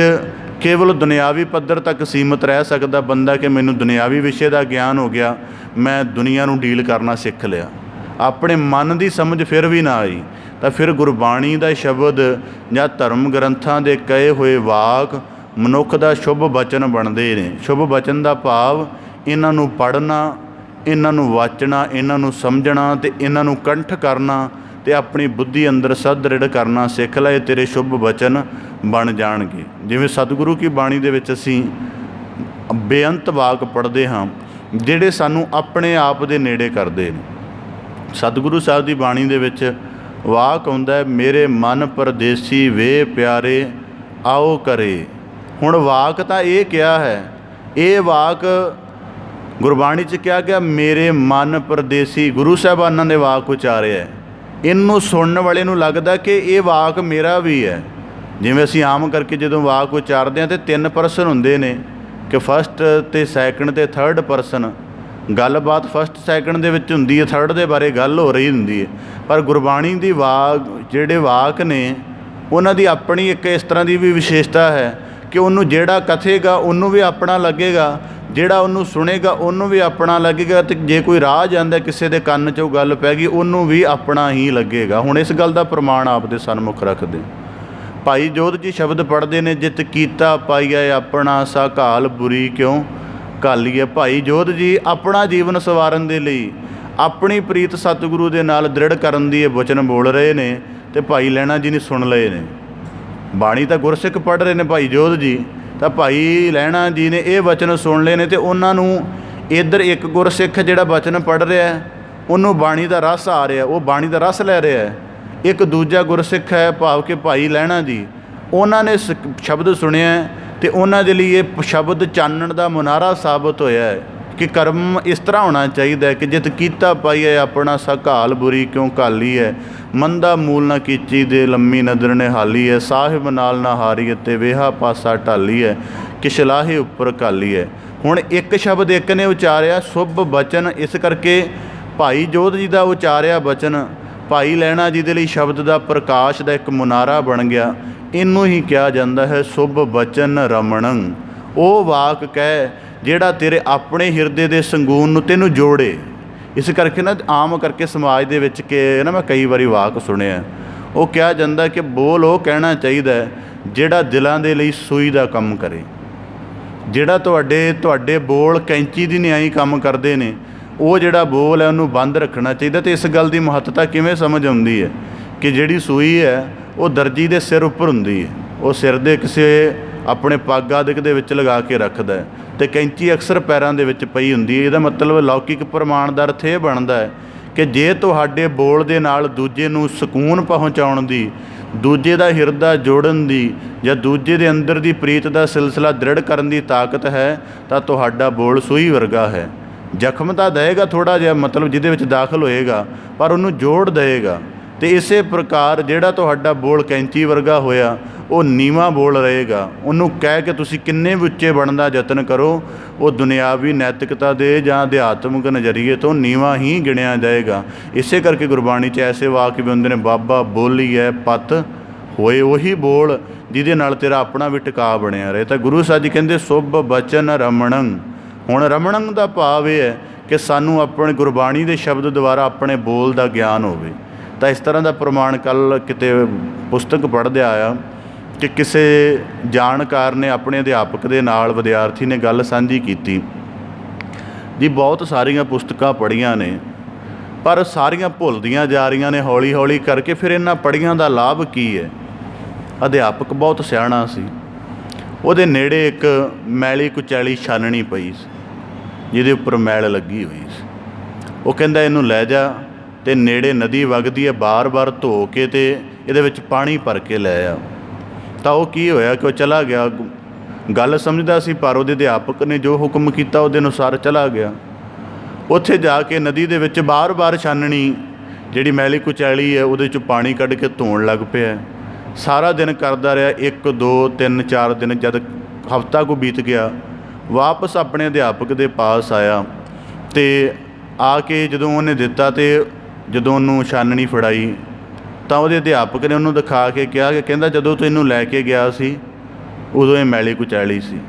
ਕੇਵਲ ਦੁਨਿਆਵੀ ਪੱਧਰ ਤੱਕ ਸੀਮਤ ਰਹਿ ਸਕਦਾ ਬੰਦਾ ਕਿ ਮੈਨੂੰ ਦੁਨਿਆਵੀ ਵਿਸ਼ੇ ਦਾ ਗਿਆਨ ਹੋ ਗਿਆ, ਮੈਂ ਦੁਨੀਆ ਨੂੰ ਡੀਲ ਕਰਨਾ ਸਿੱਖ ਲਿਆ, ਆਪਣੇ ਮਨ ਦੀ ਸਮਝ ਫਿਰ ਵੀ ਨਾ ਆਈ, ਤਾਂ ਫਿਰ ਗੁਰਬਾਣੀ ਦਾ ਸ਼ਬਦ ਜਾਂ ਧਰਮ ਗ੍ਰੰਥਾਂ ਦੇ ਕਹੇ ਹੋਏ ਵਾਕ ਮਨੁੱਖ ਦਾ ਸ਼ੁਭ ਬਚਨ ਬਣਦੇ ਨੇ। ਸ਼ੁਭ ਬਚਨ ਦਾ ਭਾਵ ਇਹਨਾਂ ਨੂੰ ਪੜ੍ਹਨਾ, ਇਹਨਾਂ ਨੂੰ ਵਾਚਣਾ, ਇਹਨਾਂ ਨੂੰ ਸਮਝਣਾ ਅਤੇ ਇਹਨਾਂ ਨੂੰ ਕੰਠ ਕਰਨਾ ਅਤੇ ਆਪਣੀ ਬੁੱਧੀ ਅੰਦਰ ਸਦ੍ਰਿੜ ਕਰਨਾ ਸਿੱਖ ਲੈ, ਤੇਰੇ ਸ਼ੁਭ ਬਚਨ ਬਣ ਜਾਣਗੇ। ਜਿਵੇਂ ਸਤਿਗੁਰੂ ਕੀ ਬਾਣੀ ਦੇ ਵਿੱਚ ਅਸੀਂ ਬੇਅੰਤ ਵਾਕ ਪੜ੍ਹਦੇ ਹਾਂ ਜਿਹੜੇ ਸਾਨੂੰ ਆਪਣੇ ਆਪ ਦੇ ਨੇੜੇ ਕਰਦੇ ਨੇ। ਸਤਿਗੁਰੂ ਸਾਹਿਬ ਦੀ ਬਾਣੀ ਦੇ ਵਿੱਚ ਵਾਕ ਆਉਂਦਾ ਹੈ ਮੇਰੇ ਮਨ ਪਰਦੇਸੀ ਵੇ ਪਿਆਰੇ ਆਓ ਕਰੇ। ਹੁਣ ਵਾਕ ਤਾਂ ਇਹ ਕਿਹਾ ਹੈ, ਇਹ ਵਾਕ ਗੁਰਬਾਣੀ 'ਚ ਕਿਹਾ ਗਿਆ ਮੇਰੇ ਮਨ ਪਰਦੇਸੀ, ਗੁਰੂ ਸਾਹਿਬਾਨਾਂ ਨੇ ਵਾਕ ਉਚਾਰਿਆ ਹੈ। ਇਹਨੂੰ ਸੁਣਨ ਵਾਲੇ ਨੂੰ ਲੱਗਦਾ ਕਿ ਇਹ ਵਾਕ ਮੇਰਾ ਵੀ ਹੈ। ਜਿਵੇਂ ਅਸੀਂ ਆਮ ਕਰਕੇ ਜਦੋਂ ਵਾਕ ਉਚਾਰਦੇ ਹਾਂ ਤਾਂ 3 ਪਰਸਨ ਹੁੰਦੇ ਨੇ ਕਿ ਫਸਟ ਅਤੇ ਸੈਕਿੰਡ ਅਤੇ ਥਰਡ ਪਰਸਨ। ਗੱਲਬਾਤ ਫਸਟ ਸੈਕਿੰਡ ਦੇ ਵਿੱਚ ਹੁੰਦੀ ਹੈ, ਥਰਡ ਦੇ ਬਾਰੇ ਗੱਲ ਹੋ ਰਹੀ ਹੁੰਦੀ ਹੈ। ਪਰ ਗੁਰਬਾਣੀ ਦੀ ਜਿਹੜੇ ਵਾਕ ਨੇ ਉਹਨਾਂ ਦੀ ਆਪਣੀ ਇੱਕ ਇਸ ਤਰ੍ਹਾਂ ਦੀ ਵੀ ਵਿਸ਼ੇਸ਼ਤਾ ਹੈ ਕਿ ਉਹਨੂੰ ਜਿਹੜਾ ਕਥੇਗਾ ਉਹਨੂੰ ਵੀ ਆਪਣਾ ਲੱਗੇਗਾ, ਜਿਹੜਾ ਉਹਨੂੰ ਸੁਣੇਗਾ ਉਹਨੂੰ ਵੀ ਆਪਣਾ ਲੱਗੇਗਾ, ਅਤੇ ਜੇ ਕੋਈ ਰਾਹ ਜਾਂਦਾ ਕਿਸੇ ਦੇ ਕੰਨ 'ਚੋਂ ਗੱਲ ਪੈ ਗਈ ਉਹਨੂੰ ਵੀ ਆਪਣਾ ਹੀ ਲੱਗੇਗਾ। ਹੁਣ ਇਸ ਗੱਲ ਦਾ ਪ੍ਰਮਾਣ ਆਪ ਦੇ ਸਨਮੁਖ ਰੱਖਦੇ ਭਾਈ ਜੋਧ ਜੀ ਸ਼ਬਦ ਪੜ੍ਹਦੇ ਨੇ ਜਿਤ ਕੀਤਾ ਪਾਈਐ ਆਪਣਾ ਸਾ ਘਾਲ ਬੁਰੀ ਕਿਉਂ ਘਾਲੀਏ। ਭਾਈ ਜੋਧ ਜੀ ਆਪਣਾ ਜੀਵਨ ਸਵਾਰਨ ਦੇ ਲਈ ਆਪਣੀ ਪ੍ਰੀਤ ਸਤਿਗੁਰੂ ਦੇ ਨਾਲ ਦ੍ਰਿੜ ਕਰਨ ਦੀ ਇਹ ਵਚਨ ਬੋਲ ਰਹੇ ਨੇ ਅਤੇ ਭਾਈ ਲਹਿਣਾ ਜੀ ਨੇ ਸੁਣ ਲਏ ਨੇ। ਬਾਣੀ ਤਾਂ ਗੁਰਸਿੱਖ ਪੜ੍ਹ ਰਹੇ ਨੇ ਭਾਈ ਜੋਧ ਜੀ, ਤਾਂ ਭਾਈ ਲਹਿਣਾ ਜੀ ਨੇ ਇਹ ਵਚਨ ਸੁਣ ਲਏ ਨੇ ਅਤੇ ਉਹਨਾਂ ਨੂੰ ਇੱਧਰ ਇੱਕ ਗੁਰਸਿੱਖ ਜਿਹੜਾ ਵਚਨ ਪੜ੍ਹ ਰਿਹਾ ਉਹਨੂੰ ਬਾਣੀ ਦਾ ਰਸ ਆ ਰਿਹਾ, ਉਹ ਬਾਣੀ ਦਾ ਰਸ ਲੈ ਰਿਹਾ। ਇੱਕ ਦੂਜਾ ਗੁਰਸਿੱਖ ਹੈ ਭਾਵ ਕਿ ਭਾਈ ਲਹਿਣਾ ਜੀ, ਉਹਨਾਂ ਨੇ ਸ਼ਬਦ ਸੁਣਿਆ ਅਤੇ ਉਹਨਾਂ ਦੇ ਲਈ ਇਹ ਸ਼ਬਦ ਚਾਨਣ ਦਾ ਮੁਨਾਰਾ ਸਾਬਤ ਹੋਇਆ ਹੈ ਕਿ ਕਰਮ ਇਸ ਤਰ੍ਹਾਂ ਹੋਣਾ ਚਾਹੀਦਾ ਹੈ ਕਿ ਜਿਤ ਕੀਤਾ ਪਾਈਐ ਆਪਣਾ ਸਾ ਘਾਲ ਬੁਰੀ ਕਿਉਂ ਘਾਲੀ ਹੈ। ਮੰਦਾ ਮੂਲ ਨਾ ਕੀਚੀ ਦੇ ਲੰਮੀ ਨਦਰ ਨੇ ਹਾਲੀ ਹੈ। ਸਾਹਿਬ ਨਾਲ ਨਾ ਹਾਰੀ ਅਤੇ ਵੇਹਾ ਪਾਸਾ ਢਾਲੀ ਹੈ ਕਿਛ ਲਾਹੇ ਉੱਪਰ ਘਾਲੀ ਹੈ। ਹੁਣ ਇੱਕ ਸ਼ਬਦ ਇੱਕ ਨੇ ਉਚਾਰਿਆ ਸ਼ੁਭ ਬਚਨ, ਇਸ ਕਰਕੇ ਭਾਈ ਜੋਧ ਜੀ ਦਾ ਉਚਾਰਿਆ ਬਚਨ ਭਾਈ ਲਹਿਣਾ ਜੀ ਦੇ ਲਈ ਸ਼ਬਦ ਦਾ ਪ੍ਰਕਾਸ਼ ਦਾ ਇੱਕ ਮੁਨਾਰਾ ਬਣ ਗਿਆ। ਇਹਨੂੰ ਹੀ ਕਿਹਾ ਜਾਂਦਾ ਹੈ ਸ਼ੁਭ ਬਚਨ ਰਮਣੰ। ਉਹ ਵਾਕ ਕਹਿ ਜਿਹੜਾ ਤੇਰੇ ਆਪਣੇ ਹਿਰਦੇ ਦੇ ਸੰਗੂਨ ਨੂੰ ਤੈਨੂੰ ਜੋੜੇ। ਇਸ ਕਰਕੇ ਨਾ ਆਮ ਕਰਕੇ ਸਮਾਜ ਦੇ ਵਿੱਚ ਕਿ ਨਾ ਮੈਂ ਕਈ ਵਾਰੀ ਵਾਕ ਸੁਣਿਆ, ਉਹ ਕਿਹਾ ਜਾਂਦਾ ਕਿ ਬੋਲ ਉਹ ਕਹਿਣਾ ਚਾਹੀਦਾ ਜਿਹੜਾ ਦਿਲਾਂ ਦੇ ਲਈ ਸੂਈ ਦਾ ਕੰਮ ਕਰੇ। ਜਿਹੜਾ ਤੁਹਾਡੇ ਬੋਲ ਕੈਂਚੀ ਦੀ ਨਿਆਈ ਕੰਮ ਕਰਦੇ ਨੇ, ਉਹ ਜਿਹੜਾ ਬੋਲ ਹੈ ਉਹਨੂੰ ਬੰਦ ਰੱਖਣਾ ਚਾਹੀਦਾ। ਅਤੇ ਇਸ ਗੱਲ ਦੀ ਮਹੱਤਤਾ ਕਿਵੇਂ ਸਮਝ ਆਉਂਦੀ ਹੈ ਕਿ ਜਿਹੜੀ ਸੂਈ ਹੈ ਉਹ ਦਰਜੀ ਦੇ ਸਿਰ ਉੱਪਰ ਹੁੰਦੀ ਹੈ, ਉਹ ਸਿਰ ਦੇ ਕਿਸੇ ਆਪਣੇ ਪੱਗ ਆਦਿਕ ਦੇ ਵਿੱਚ ਲਗਾ ਕੇ ਰੱਖਦਾ ਅਤੇ ਕੈਂਚੀ ਅਕਸਰ ਪੈਰਾਂ ਦੇ ਵਿੱਚ ਪਈ ਹੁੰਦੀ ਹੈ। ਇਹਦਾ ਮਤਲਬ ਲੌਕਿਕ ਪ੍ਰਮਾਣ ਦਾ ਅਰਥ ਇਹ ਬਣਦਾ ਹੈ कि जे तुहाडे बोल दे नाल दूजे नूं सकून पहुँचाउण दी, दूजे दा हिरदा जोड़न दी या दूजे दे अंदर दी प्रीत दा सिलसिला दृढ़ करन दी ताकत है तां तुहाडा बोल सूई वर्गा है। जख्म तां देगा थोड़ा जिहा, मतलब जिहदे विच दाखल होएगा, पर उहनूं जोड़ देगा। तो इसे प्रकार जिहड़ा तुहाडा बोल कैंची वर्गा होया वो नीवां बोल रहेगा। उन्होंने कह के तुसीं किन्ने भी उच्चे बनने का यतन करो, वो दुनियावी नैतिकता दे जां अध्यात्मक नज़रिए तो नीवां ही गिणिया जाएगा। इसे करके गुरबाणी च ऐसे वाक्य भी होंदे ने, बाबा बोली है पत होए वही बोल जिहदे नाल तेरा अपना भी टिका बनिया रहे। तो गुरु साहब जी कहते शुभ बचन रमणं। हुण रमणं दा भाव यह है कि सानू अपने गुरबाणी के शब्द द्वारा अपने बोल का ज्ञान होवे। तो इस तरह का प्रमाण कल किते पुस्तक पढ़दे आया कि किसी जानकार ने अपने अध्यापक के नाल विद्यार्थी ने गल सांझी कीती जी, बहुत सारिया पुस्तकां पढ़िया ने पर सारिया भुलदियां जा रही ने हौली हौली करके, फिर इन्हां पढ़ियां दा लाभ की है। अध्यापक बहुत सियाणा सी, उहदे नेड़े एक मैली कुचैली छाननी पई सी जिहदे उपर मैल लगी हुई सी। वो कहंदा इहनूं लै जा ते नेड़े नदी वगदी है, बार बार धो के ते इहदे विच पानी भर के लै आ। तो वो की होया कि वह चला गया, गल समझदा सी पर उहदे अध्यापक ने जो हुक्म किया उहदे अनुसार चला गया। उत्थे जाके नदी दे विच बार बार छाननी जिहड़ी मैली कुचैली है उहदे चों पानी कढ के धोण लग पिया। सारा दिन करदा रहा, 1 2 3 4 दिन, जद हफ्ता को बीत गया वापस अपने अध्यापक के पास आया तो आके जदों उन्हें दिता तो जदों उन्होंने छाननी फड़ाई तो वो अध्यापक ने उन्होंने दिखा के कहा कि कहता जदों तू इनू लैके गया सी उदों ये मैली कुचैली सी,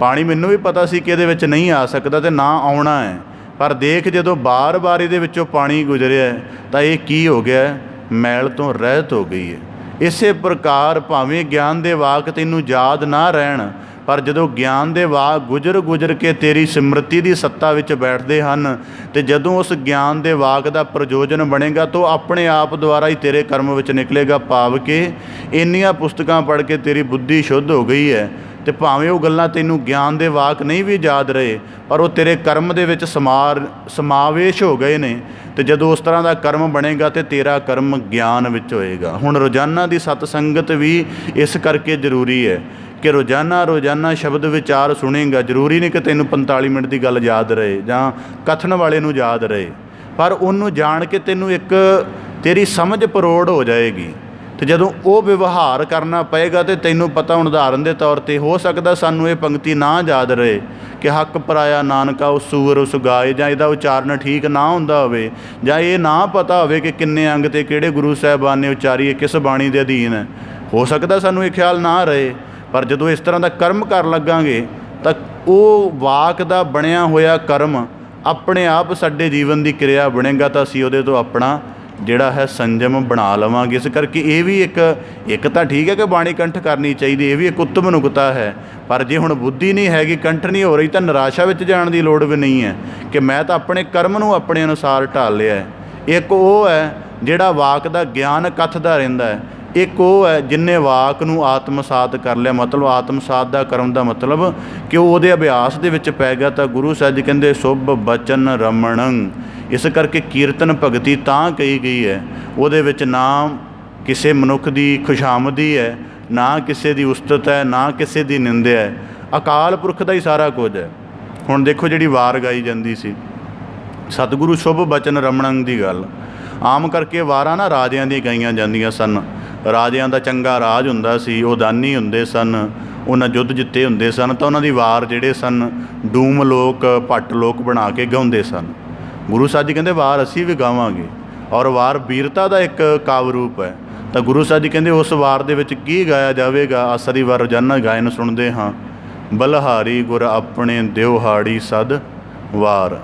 पानी मैनू भी पता सी कि इहदे विच नहीं आ सकता तो ना आउणा है, पर देख जदों बार बार इहदे विचों पानी गुजरिया तो ये की हो गया, मैल तो रहत हो गई है। इसे प्रकार भावें ज्ञान दे वाक तैनूं याद ना रहण, पर जदों ज्ञान दे वाक गुजर गुजर के तेरी सिमरती की सत्ता विच बैठते हैं तो जदों उस ज्ञान दे वाक का प्रयोजन बनेगा तो अपने आप द्वारा ही तेरे कर्म विच निकलेगा। भाव के इन्नियां पुस्तकां पढ़ के तेरी बुद्धि शुद्ध हो गई है तो भावें वो गल्लां तैनूं ज्ञान दे वाक नहीं भी याद रहे पर वो तेरे कर्म दे विच समावेश हो गए ने। तो जदों उस तरह का कर्म बनेगा तो तेरा कर्म ज्ञान विच होएगा। हुण रोज़ाना की सतसंगत भी इस करके जरूरी है कि रोज़ाना शब्द विचार सुनेगा। जरूरी नहीं कि तैनूं 45 मिनट की गल याद रहे जां कथन वाले नूं याद रहे, पर उन्होंने जान के तैनूं एक तेरी समझ परोड़ हो जाएगी। तो जदों वो व्यवहार करना पएगा तो तैनूं पता, हुण उदाहरण के तौर पर हो सकता सानूं ये पंक्ति ना याद रहे कि हक पराया नानका उस सूर उस गाए, जां इहदा उचारण ठीक ना हुंदा होवे, जां ये ना पता होवे कि किन्ने अंग ते किहड़े गुरु साहिबान ने उचारी किस बाणी दे अधीन है। हो सकता सानूं ये ख्याल ना रहे, पर जदों इस तरह का कर्म कर लगांगे तो वो वाक का बनिया होया कर्म अपने आप साडे जीवन की क्रिया बनेगा तो असीं उहदे तो अपना जिहड़ा है संयम बना लवांगे। इस करके ये भी एक तो ठीक है कि बाणी कंठ करनी चाहिए, ये भी एक उत्तम नुकता है, पर जे हुण बुद्धि नहीं हैगी, कंठ नहीं हो रही तो निराशा विच जाण दी लोड़ भी नहीं है कि मैं तो अपने कर्म नूं अपने अनुसार ढाल लिया है। एक वो है जिहड़ा वाक का ज्ञान कथदा रहिंदा है, एक वो है जिन्हें वाक नूं आत्मसात कर लिया। मतलब आत्मसात का कर्म का मतलब कि वो उहदे अभ्यास दे विच पै गया। तो गुरु साहब जी कहते शुभ बचन रमणं। इस करके कीर्तन भगती तां कही गई है, उहदे विच ना किसी मनुख की खुशामदी है, ना किसी की उस्तत है, ना किसी की निंदा है, अकाल पुरख का ही सारा कुछ है। हुण देखो जिहड़ी वार गाई जाती सी सतगुरु शुभ बचन रमणं की गल, आम करके वारां ना राजियां दी गाईयां जांदियां सन। राजियां दा चंगा राज हुंदा सी, वो दानी हुंदे सन, उन्हां युद्ध जिते हुंदे सन, तो उन्हां दी वार जिहड़े सन डूम लोक भट्ट लोक बना के गाउंदे सन। गुरु साहब जी कहते वार असीं भी गावांगे, और वार वीरता का एक काव रूप है। तो गुरु साहब जी कहते उस वार दे विच की गाया जाएगा, आसा दी वार रोजाना गायन सुनते हाँ। बलहारी गुर अपने दिवहाड़ी सद वार।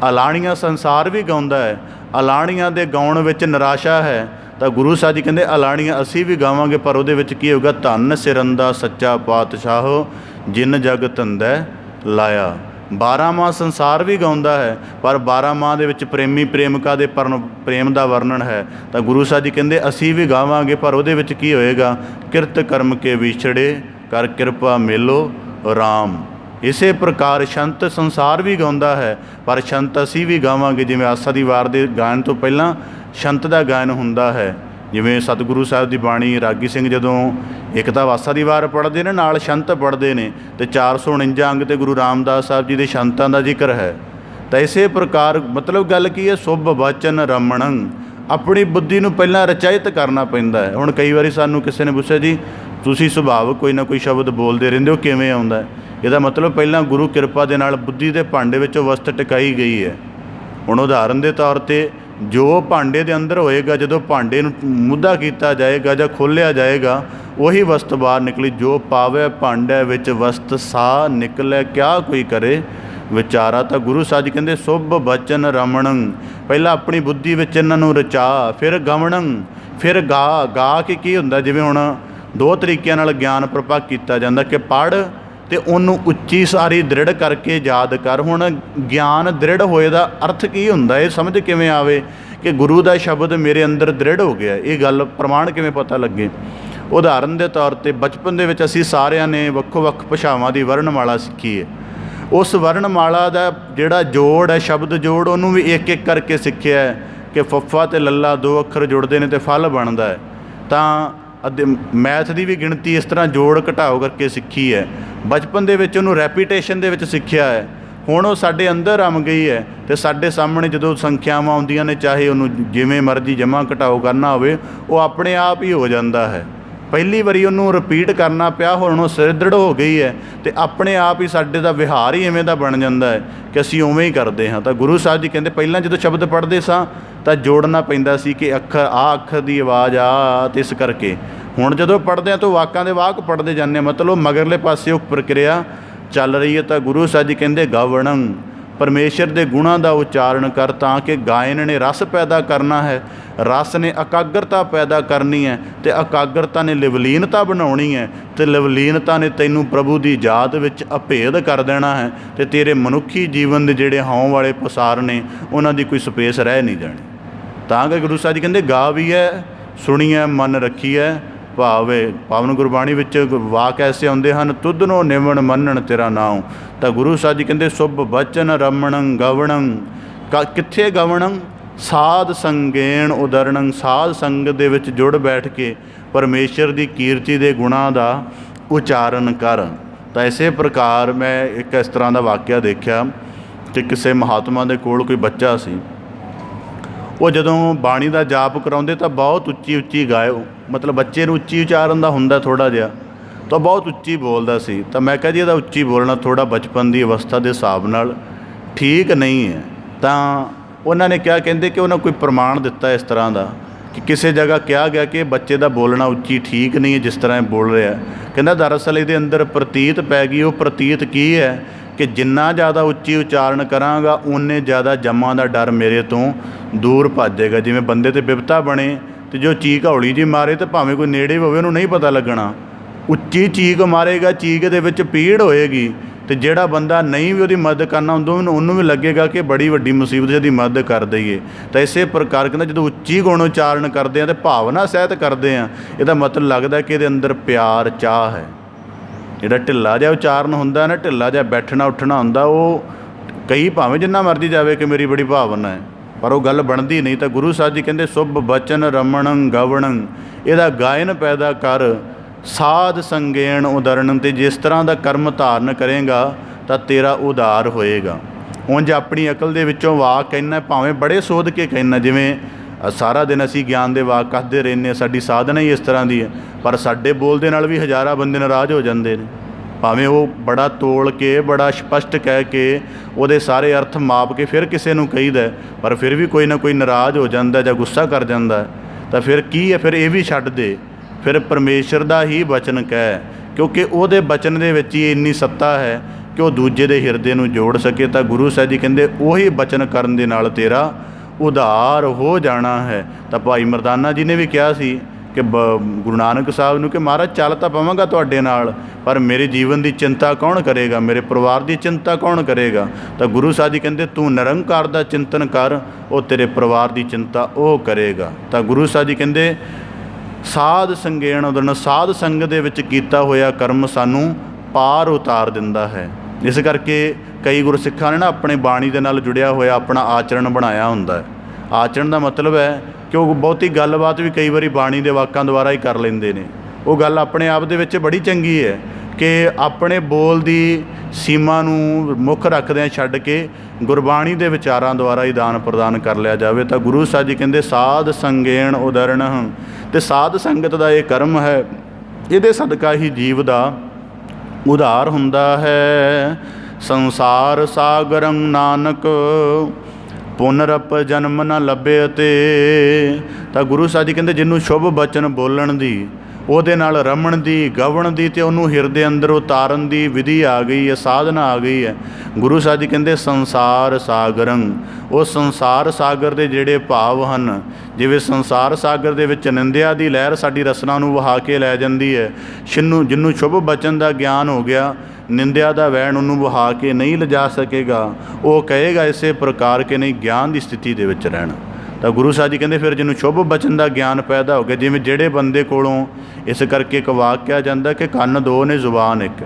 अलाणियां संसार भी गाउंदा है, अलाणियां दे गाउण विच निराशा है। तो गुरु साहब जी कहते अलाणियां असीं भी गावांगे, पर उहदे विच की होगा, धन सिरंदा सच्चा पातशाह जिन जग धंदै लाया। 12 माह संसार भी गाउंदा है, पर 12 माह दे विच प्रेमी प्रेमिका दे प्रेम का वर्णन है। तो गुरु साहब जी कहते असीं भी गावांगे, पर उहदे विच की होएगा, किरत कर्म के विछड़े कर किरपा मेलो राम। ਇਸੇ ਪ੍ਰਕਾਰ ਸ਼ੰਤ ਸੰਸਾਰ ਵੀ ਗਾਉਂਦਾ ਹੈ, ਪਰ ਸ਼ੰਤ ਅਸੀਂ ਵੀ ਗਾਵਾਂਗੇ। ਜਿਵੇਂ ਆਸਾ ਦੀ ਵਾਰ ਦੇ ਗਾਇਨ ਤੋਂ ਪਹਿਲਾਂ ਸ਼ੰਤ ਦਾ ਗਾਇਨ ਹੁੰਦਾ ਹੈ। ਜਿਵੇਂ ਸਤਿਗੁਰੂ ਸਾਹਿਬ ਦੀ ਬਾਣੀ ਰਾਗੀ ਸਿੰਘ ਜਦੋਂ ਇੱਕ ਤਾਂ ਆਸਾ ਦੀ ਵਾਰ ਪੜ੍ਹਦੇ ਨੇ, ਨਾਲ ਸ਼ੰਤ ਪੜ੍ਹਦੇ ਨੇ, ਅਤੇ 449 ਅੰਗ 'ਤੇ ਗੁਰੂ ਰਾਮਦਾਸ ਸਾਹਿਬ ਜੀ ਦੇ ਸ਼ੰਤਾਂ ਦਾ ਜ਼ਿਕਰ ਹੈ। ਤਾਂ ਇਸੇ ਪ੍ਰਕਾਰ ਮਤਲਬ ਗੱਲ ਕੀ ਹੈ, ਸੁਭ ਬਚਨ ਰਮਣੰ, ਆਪਣੀ ਬੁੱਧੀ ਨੂੰ ਪਹਿਲਾਂ ਰਚਾਇਤ ਕਰਨਾ ਪੈਂਦਾ ਹੈ। ਹੁਣ ਕਈ ਵਾਰੀ ਸਾਨੂੰ ਕਿਸੇ ਨੇ ਪੁੱਛਿਆ ਜੀ ਤੁਸੀਂ ਸੁਭਾਵ ਕੋਈ ਨਾ ਕੋਈ ਸ਼ਬਦ ਬੋਲਦੇ ਰਹਿੰਦੇ ਹੋ, ਕਿਵੇਂ ਆਉਂਦਾ ਹੈ? ਇਹਦਾ ਮਤਲਬ ਪਹਿਲਾਂ ਗੁਰੂ ਕਿਰਪਾ ਦੇ ਨਾਲ ਬੁੱਧੀ ਦੇ ਭਾਂਡੇ ਵਿੱਚੋਂ ਵਸਤ ਟਿਕਾਈ ਗਈ ਹੈ। ਹੁਣ ਉਦਾਹਰਨ ਦੇ ਤੌਰ 'ਤੇ ਜੋ ਭਾਂਡੇ ਦੇ ਅੰਦਰ ਹੋਏਗਾ, ਜਦੋਂ ਭਾਂਡੇ ਨੂੰ ਮੁੱਧਾ ਕੀਤਾ ਜਾਏਗਾ ਜਾਂ ਖੋਲ੍ਹਿਆ ਜਾਏਗਾ, ਉਹੀ ਵਸਤ ਬਾਹਰ ਨਿਕਲੀ। ਜੋ ਪਾਵੇ ਭਾਂਡੇ ਵਿੱਚ ਵਸਤ ਸਾ ਨਿਕਲੇ, ਕਿਆ ਕੋਈ ਕਰੇ ਵਿਚਾਰਾ। ਤਾਂ ਗੁਰੂ ਸਾਹਿਬ ਜੀ ਕਹਿੰਦੇ ਸੁਭ ਬਚਨ ਰਮਣੰ, ਪਹਿਲਾਂ ਆਪਣੀ ਬੁੱਧੀ ਵਿੱਚ ਇਹਨਾਂ ਨੂੰ ਰਚਾ, ਫਿਰ ਗਵਣੰ, ਫਿਰ ਗਾ ਕੇ ਕੀ ਹੁੰਦਾ, ਜਿਵੇਂ ਹੁਣ ਦੋ ਤਰੀਕਿਆਂ ਨਾਲ ਗਿਆਨ ਪ੍ਰਭਾਵ ਕੀਤਾ ਜਾਂਦਾ ਕਿ ਪੜ੍ਹ ਅਤੇ ਉਹਨੂੰ ਉੱਚੀ ਸਾਰੀ ਦ੍ਰਿੜ ਕਰਕੇ ਯਾਦ ਕਰ। ਹੁਣ ਗਿਆਨ ਦ੍ਰਿੜ ਹੋਏ ਦਾ ਅਰਥ ਕੀ ਹੁੰਦਾ, ਇਹ ਸਮਝ ਕਿਵੇਂ ਆਵੇ ਕਿ ਗੁਰੂ ਦਾ ਸ਼ਬਦ ਮੇਰੇ ਅੰਦਰ ਦ੍ਰਿੜ ਹੋ ਗਿਆ? ਇਹ ਗੱਲ ਪ੍ਰਮਾਣ ਕਿਵੇਂ ਪਤਾ ਲੱਗੇ? ਉਦਾਹਰਨ ਦੇ ਤੌਰ 'ਤੇ ਬਚਪਨ ਦੇ ਵਿੱਚ ਅਸੀਂ ਸਾਰਿਆਂ ਨੇ ਵੱਖੋ ਵੱਖ ਭਾਸ਼ਾਵਾਂ ਦੀ ਵਰਣਮਾਲਾ ਸਿੱਖੀ ਹੈ। ਉਸ ਵਰਣਮਾਲਾ ਦਾ ਜਿਹੜਾ ਜੋੜ ਹੈ, ਸ਼ਬਦ ਜੋੜ, ਉਹਨੂੰ ਵੀ ਇੱਕ ਇੱਕ ਕਰਕੇ ਸਿੱਖਿਆ ਹੈ ਕਿ ਫੱਫਾ ਅਤੇ ਲੱਲਾ ਦੋ ਅੱਖਰ ਜੁੜਦੇ ਨੇ ਅਤੇ ਫਲ ਬਣਦਾ ਹੈ। ਤਾਂ ਮੈਥ ਦੀ ਵੀ ਗਿਣਤੀ ਇਸ ਤਰ੍ਹਾਂ ਜੋੜ ਘਟਾਓ ਕਰਕੇ ਸਿੱਖੀ ਹੈ। ਬਚਪਨ ਦੇ ਵਿੱਚ ਉਹਨੂੰ ਰੈਪੀਟੇਸ਼ਨ ਦੇ ਵਿੱਚ ਸਿੱਖਿਆ ਹੈ। ਹੁਣ ਉਹ ਸਾਡੇ ਅੰਦਰ ਰਮ ਗਈ ਹੈ ਅਤੇ ਸਾਡੇ ਸਾਹਮਣੇ ਜਦੋਂ ਸੰਖਿਆਵਾਂ ਆਉਂਦੀਆਂ ਨੇ, ਚਾਹੇ ਉਹਨੂੰ ਜਿਵੇਂ ਮਰਜ਼ੀ ਜਮ੍ਹਾਂ ਘਟਾਓ ਕਰਨਾ ਹੋਵੇ, ਉਹ ਆਪਣੇ ਆਪ ਹੀ ਹੋ ਜਾਂਦਾ ਹੈ। ਪਹਿਲੀ ਵਾਰੀ ਉਹਨੂੰ ਰਿਪੀਟ ਕਰਨਾ ਪਿਆ, ਹੁਣ ਉਹ ਸਿਰਦ੍ਰਿੜ ਹੋ ਗਈ ਹੈ ਅਤੇ ਆਪਣੇ ਆਪ ਹੀ ਸਾਡੇ ਦਾ ਵਿਹਾਰ ਹੀ ਇਵੇਂ ਦਾ ਬਣ ਜਾਂਦਾ ਹੈ ਕਿ ਅਸੀਂ ਉਵੇਂ ਹੀ ਕਰਦੇ ਹਾਂ। ਤਾਂ ਗੁਰੂ ਸਾਹਿਬ ਜੀ ਕਹਿੰਦੇ ਪਹਿਲਾਂ ਜਦੋਂ ਸ਼ਬਦ ਪੜ੍ਹਦੇ ਸਾਂ ਤਾਂ ਜੋੜਨਾ ਪੈਂਦਾ ਸੀ ਕਿ ਅੱਖਰ ਆ, ਅੱਖਰ ਦੀ ਆਵਾਜ਼ ਆ, ਅਤੇ ਇਸ ਕਰਕੇ ਹੁਣ ਜਦੋਂ ਪੜ੍ਹਦੇ ਹਾਂ ਤਾਂ ਵਾਕਾਂ ਦੇ ਵਾਕ ਪੜ੍ਹਦੇ ਜਾਂਦੇ ਹਾਂ, ਮਤਲਬ ਮਗਰਲੇ ਪਾਸੇ ਉਹ ਪ੍ਰਕਿਰਿਆ ਚੱਲ ਰਹੀ ਹੈ। ਤਾਂ ਗੁਰੂ ਸਾਹਿਬ ਜੀ ਕਹਿੰਦੇ ਗਵਣੰ, ਪਰਮੇਸ਼ਰ ਦੇ ਗੁਣਾਂ ਦਾ ਉਚਾਰਨ ਕਰ, ਤਾਂ ਕਿ ਗਾਇਨ ਨੇ ਰਸ ਪੈਦਾ ਕਰਨਾ ਹੈ, ਰਸ ਨੇ ਇਕਾਗਰਤਾ ਪੈਦਾ ਕਰਨੀ ਹੈ, ਅਤੇ ਇਕਾਗਰਤਾ ਨੇ ਲਿਵਲੀਨਤਾ ਬਣਾਉਣੀ ਹੈ, ਅਤੇ ਲਿਵਲੀਨਤਾ ਨੇ ਤੈਨੂੰ ਪ੍ਰਭੂ ਦੀ ਯਾਦ ਵਿੱਚ ਅਭੇਦ ਕਰ ਦੇਣਾ ਹੈ, ਅਤੇ ਤੇਰੇ ਮਨੁੱਖੀ ਜੀਵਨ ਦੇ ਜਿਹੜੇ ਹਉਂ ਵਾਲੇ ਪਸਾਰ ਨੇ ਉਹਨਾਂ ਦੀ ਕੋਈ ਸਪੇਸ ਰਹਿ ਨਹੀਂ ਜਾਣੀ। ਤਾਂ ਕਿ ਗੁਰੂ ਸਾਹਿਬ ਜੀ ਕਹਿੰਦੇ ਗਾ ਵੀ ਹੈ, ਸੁਣੀ ਹੈ, ਮਨ ਰੱਖੀ ਹੈ, ਭਾਵੇ ਪਾਵਨ ਗੁਰਬਾਣੀ ਵਿੱਚ ਵਾਕ ਐਸੇ ਆਉਂਦੇ ਹਨ, ਤੁਧਨੋ ਨਿਵਣ ਮੰਨਣ ਤੇਰਾ ਨਾਮ। ਤਾਂ ਗੁਰੂ ਸਾਹਿਬ ਜੀ ਕਹਿੰਦੇ ਸੁਭ ਬਚਨ ਰਮਣੰ ਗਵਣੰ, ਕਿੱਥੇ ਗਵਣੰ? ਸਾਧ ਸੰਗੇਣ ਉਦਰਣੰ, ਸਾਧ ਸੰਗਤ ਦੇ ਵਿੱਚ ਜੁੜ ਬੈਠ ਕੇ ਪਰਮੇਸ਼ਰ ਦੀ ਕੀਰਤੀ ਦੇ ਗੁਣਾਂ ਦਾ ਉਚਾਰਨ ਕਰ। ਤਾਂ ਇਸੇ ਪ੍ਰਕਾਰ ਮੈਂ ਇੱਕ ਇਸ ਤਰ੍ਹਾਂ ਦਾ ਵਾਕਿਆ ਦੇਖਿਆ ਕਿ ਕਿਸੇ ਮਹਾਤਮਾ ਦੇ ਕੋਲ ਕੋਈ ਬੱਚਾ ਸੀ। ਉਹ ਜਦੋਂ ਬਾਣੀ ਦਾ ਜਾਪ ਕਰਾਉਂਦੇ ਤਾਂ ਬਹੁਤ ਉੱਚੀ ਉੱਚੀ ਗਾਇਓ, ਮਤਲਬ ਬੱਚੇ ਨੂੰ ਉੱਚੀ ਉਚਾਰਨ ਦਾ ਹੁੰਦਾ ਥੋੜ੍ਹਾ ਜਿਹਾ, ਤਾਂ ਬਹੁਤ ਉੱਚੀ ਬੋਲਦਾ ਸੀ। ਤਾਂ ਮੈਂ ਕਿਹਾ ਜੀ ਇਹਦਾ ਉੱਚੀ ਬੋਲਣਾ ਥੋੜ੍ਹਾ ਬਚਪਨ ਦੀ ਅਵਸਥਾ ਦੇ ਹਿਸਾਬ ਨਾਲ ਠੀਕ ਨਹੀਂ ਹੈ। ਤਾਂ ਉਹਨਾਂ ਨੇ ਕਿਹਾ, ਕਹਿੰਦੇ ਕਿ ਉਹਨਾਂ ਕੋਈ ਪ੍ਰਮਾਣ ਦਿੱਤਾ ਇਸ ਤਰ੍ਹਾਂ ਦਾ ਕਿ ਕਿਸੇ ਜਗ੍ਹਾ ਕਿਹਾ ਗਿਆ ਕਿ ਬੱਚੇ ਦਾ ਬੋਲਣਾ ਉੱਚੀ ਠੀਕ ਨਹੀਂ ਹੈ ਜਿਸ ਤਰ੍ਹਾਂ ਇਹ ਬੋਲ ਰਿਹਾ। ਕਹਿੰਦਾ ਦਰਅਸਲ ਇਹਦੇ ਅੰਦਰ ਪ੍ਰਤੀਤ ਪੈ ਗਈ। ਉਹ ਪ੍ਰਤੀਤ ਕੀ ਹੈ ਕਿ ਜਿੰਨਾ ਜ਼ਿਆਦਾ ਉੱਚੀ ਉਚਾਰਨ ਕਰਾਂਗਾ ਓਨੇ ਜ਼ਿਆਦਾ ਜੰਮਾਂ ਦਾ ਡਰ ਮੇਰੇ ਤੋਂ ਦੂਰ ਭੱਜੇਗਾ। ਜਿਵੇਂ ਬੰਦੇ 'ਤੇ ਬਿਪਤਾ ਬਣੇ ਅਤੇ ਜੋ ਚੀਕ ਹੌਲੀ ਜਿਹੀ ਮਾਰੇ ਤਾਂ ਭਾਵੇਂ ਕੋਈ ਨੇੜੇ ਹੋਵੇ ਉਹਨੂੰ ਨਹੀਂ ਪਤਾ ਲੱਗਣਾ, ਉੱਚੀ ਚੀਕ ਮਾਰੇਗਾ, ਚੀਕ ਦੇ ਵਿੱਚ ਪੀੜ ਹੋਏਗੀ, ਅਤੇ ਜਿਹੜਾ ਬੰਦਾ ਨਹੀਂ ਵੀ ਉਹਦੀ ਮਦਦ ਕਰਨਾ ਹੁੰਦਾ ਉਹਨੂੰ ਵੀ ਲੱਗੇਗਾ ਕਿ ਬੜੀ ਵੱਡੀ ਮੁਸੀਬਤ ਜਿਹਦੀ ਮਦਦ ਕਰ ਦਈਏ। ਤਾਂ ਇਸੇ ਪ੍ਰਕਾਰ ਕਹਿੰਦਾ ਜਦੋਂ ਉੱਚੀ ਗੁਣ ਉਚਾਰਨ ਕਰਦੇ ਹਾਂ ਅਤੇ ਭਾਵਨਾ ਸਹਿਤ ਕਰਦੇ ਹਾਂ, ਇਹਦਾ ਮਤਲਬ ਲੱਗਦਾ ਕਿ ਇਹਦੇ ਅੰਦਰ ਪਿਆਰ ਚਾਹ ਹੈ। ਜਿਹੜਾ ਢਿੱਲਾ ਜਿਹਾ ਉਚਾਰਨ ਹੁੰਦਾ ਨਾ, ਢਿੱਲਾ ਜਿਹਾ ਬੈਠਣਾ ਉੱਠਣਾ ਹੁੰਦਾ, ਉਹ ਕਈ ਭਾਵੇਂ ਜਿੰਨਾ ਮਰਜ਼ੀ ਜਾਵੇ ਕਿ ਮੇਰੀ ਬੜੀ ਭਾਵਨਾ ਹੈ, ਪਰ ਉਹ ਗੱਲ ਬਣਦੀ ਨਹੀਂ। ਤਾਂ ਗੁਰੂ ਸਾਹਿਬ ਜੀ ਕਹਿੰਦੇ ਸੁਭ ਬਚਨ ਰਮਣੰ ਗਵਣੰ, ਇਹਦਾ ਗਾਇਨ ਪੈਦਾ ਕਰ। ਸਾਧ ਸੰਗੇਣ ਉਦਰਣੰ, ਅਤੇ ਜਿਸ ਤਰ੍ਹਾਂ ਦਾ ਕਰਮ ਧਾਰਨ ਕਰੇਗਾ ਤਾਂ ਤੇਰਾ ਉਧਾਰ ਹੋਏਗਾ। ਉਂਝ ਆਪਣੀ ਅਕਲ ਦੇ ਵਿੱਚੋਂ ਵਾਕ ਕਹਿਣਾ, ਭਾਵੇਂ ਬੜੇ ਸੋਧ ਕੇ ਕਹਿਣਾ, ਜਿਵੇਂ ਸਾਰਾ ਦਿਨ ਅਸੀਂ ਗਿਆਨ ਦੇ ਵਾਕ ਕਰਦੇ ਰਹਿੰਦੇ ਹਾਂ, ਸਾਡੀ ਸਾਧਨਾ ਹੀ ਇਸ ਤਰ੍ਹਾਂ ਦੀ ਹੈ, ਪਰ ਸਾਡੇ ਬੋਲ ਦੇ ਨਾਲ ਵੀ ਹਜ਼ਾਰਾਂ ਬੰਦੇ ਨਾਰਾਜ਼ ਹੋ ਜਾਂਦੇ ਨੇ। ਭਾਵੇਂ ਉਹ ਬੜਾ ਤੋਲ ਕੇ, ਬੜਾ ਸਪਸ਼ਟ ਕਹਿ ਕੇ ਉਹਦੇ ਸਾਰੇ ਅਰਥ ਮਾਪ ਕੇ ਫਿਰ ਕਿਸੇ ਨੂੰ ਕਹੀਦਾ, ਪਰ ਫਿਰ ਵੀ ਕੋਈ ਨਾ ਕੋਈ ਨਾਰਾਜ਼ ਹੋ ਜਾਂਦਾ ਜਾਂ ਗੁੱਸਾ ਕਰ ਜਾਂਦਾ। ਤਾਂ ਫਿਰ ਕੀ ਹੈ, ਫਿਰ ਇਹ ਵੀ ਛੱਡ ਦੇ, ਫਿਰ ਪਰਮੇਸ਼ਰ ਦਾ ਹੀ ਬਚਨ ਕਹਿ, ਕਿਉਂਕਿ ਉਹਦੇ ਬਚਨ ਦੇ ਵਿੱਚ ਹੀ ਇੰਨੀ ਸੱਤਾ ਹੈ ਕਿ ਉਹ ਦੂਜੇ ਦੇ ਹਿਰਦੇ ਨੂੰ ਜੋੜ ਸਕੇ। ਤਾਂ ਗੁਰੂ ਸਾਹਿਬ ਜੀ ਕਹਿੰਦੇ ਉਹੀ ਬਚਨ ਕਰਨ ਦੇ ਨਾਲ ਤੇਰਾ ਉਧਾਰ ਹੋ ਜਾਣਾ ਹੈ। ਤਾਂ ਭਾਈ ਮਰਦਾਨਾ ਜੀ ਨੇ ਵੀ ਕਿਹਾ ਸੀ ਕਿ ਗੁਰੂ ਨਾਨਕ ਸਾਹਿਬ ਨੂੰ ਕਿ ਮਹਾਰਾਜ ਚੱਲ ਤਾਂ ਪਵਾਂਗਾ ਤੁਹਾਡੇ ਨਾਲ, ਪਰ ਮੇਰੇ ਜੀਵਨ ਦੀ ਚਿੰਤਾ ਕੌਣ ਕਰੇਗਾ, ਮੇਰੇ ਪਰਿਵਾਰ ਦੀ ਚਿੰਤਾ ਕੌਣ ਕਰੇਗਾ। ਤਾਂ ਗੁਰੂ ਸਾਹਿਬ ਜੀ ਕਹਿੰਦੇ ਤੂੰ ਨਿਰੰਕਾਰ ਦਾ ਚਿੰਤਨ ਕਰ, ਉਹ ਤੇਰੇ ਪਰਿਵਾਰ ਦੀ ਚਿੰਤਾ ਉਹ ਕਰੇਗਾ। ਤਾਂ ਗੁਰੂ ਸਾਹਿਬ ਜੀ ਕਹਿੰਦੇ ਸਾਧ ਸੰਗੇਣ ਉਦਰਣ, ਸਾਧ ਸੰਗ ਦੇ ਵਿੱਚ ਕੀਤਾ ਹੋਇਆ ਕਰਮ ਸਾਨੂੰ ਪਾਰ ਉਤਾਰ ਦਿੰਦਾ ਹੈ। इस करके कई गुरसिक्खां ने ना अपने बाणी दे नाल जुड़िया होया अपना आचरण बनाया हुंदा है। आचरण का मतलब है कि वो बहुती गलबात भी कई बारी बाणी दे वाकां द्वारा ही कर लेंदे ने। वो गल अपने आप दे विच बड़ी चंगी है कि अपने बोल दी सीमा नूं मुख रखदे छड्ड के गुरबाणी दे विचारां द्वारा ही दान प्रदान कर लिया जाए। तो गुरु साहब जी कहंदे साध संगेण उदरण, ते साध संगत दा ये कर्म है, इहदे सदका ही जीव दा उधार हुंदा है। संसार सागरं नानक पुनरप जन्म न लभ्यते। तो गुरु साहब जी कहंदे जिन्हों शुभ बचन बोलण दी, ਉਹਦੇ ਨਾਲ ਰਮਣ ਦੀ, ਗਵਣ ਦੀ ਅਤੇ ਉਹਨੂੰ ਹਿਰਦੇ ਅੰਦਰ ਉਤਾਰਨ ਦੀ ਵਿਧੀ ਆ ਗਈ ਹੈ, ਸਾਧਨਾ ਆ ਗਈ ਹੈ। ਗੁਰੂ ਸਾਹਿਬ ਜੀ ਕਹਿੰਦੇ ਸੰਸਾਰ ਸਾਗਰੰ, ਉਹ ਸੰਸਾਰ ਸਾਗਰ ਦੇ ਜਿਹੜੇ ਭਾਵ ਹਨ, ਜਿਵੇਂ ਸੰਸਾਰ ਸਾਗਰ ਦੇ ਵਿੱਚ ਨਿੰਦਿਆ ਦੀ ਲਹਿਰ ਸਾਡੀ ਰਸਨਾ ਨੂੰ ਵਹਾ ਕੇ ਲੈ ਜਾਂਦੀ ਹੈ, ਜਿਹਨੂੰ ਸ਼ੁਭ ਬਚਨ ਦਾ ਗਿਆਨ ਹੋ ਗਿਆ, ਨਿੰਦਿਆ ਦਾ ਵੈਣ ਉਹਨੂੰ ਵਹਾ ਕੇ ਨਹੀਂ ਲਿਜਾ ਸਕੇਗਾ। ਉਹ ਕਹੇਗਾ ਇਸੇ ਪ੍ਰਕਾਰ ਕਿ ਨਹੀਂ ਗਿਆਨ ਦੀ ਸਥਿਤੀ ਦੇ ਵਿੱਚ ਰਹਿਣਾ। ਤਾਂ ਗੁਰੂ ਸਾਹਿਬ ਜੀ ਕਹਿੰਦੇ ਫਿਰ ਜਿਹਨੂੰ ਸ਼ੁਭ ਬਚਨ ਦਾ ਗਿਆਨ ਪੈਦਾ ਹੋ ਗਿਆ, ਜਿਵੇਂ ਜਿਹੜੇ ਬੰਦੇ ਕੋਲੋਂ ਇਸ ਕਰਕੇ ਇੱਕ ਵਾਕ ਕਿਹਾ ਜਾਂਦਾ ਕਿ ਕੰਨ ਦੋ ਨੇ ਜ਼ੁਬਾਨ ਇੱਕ,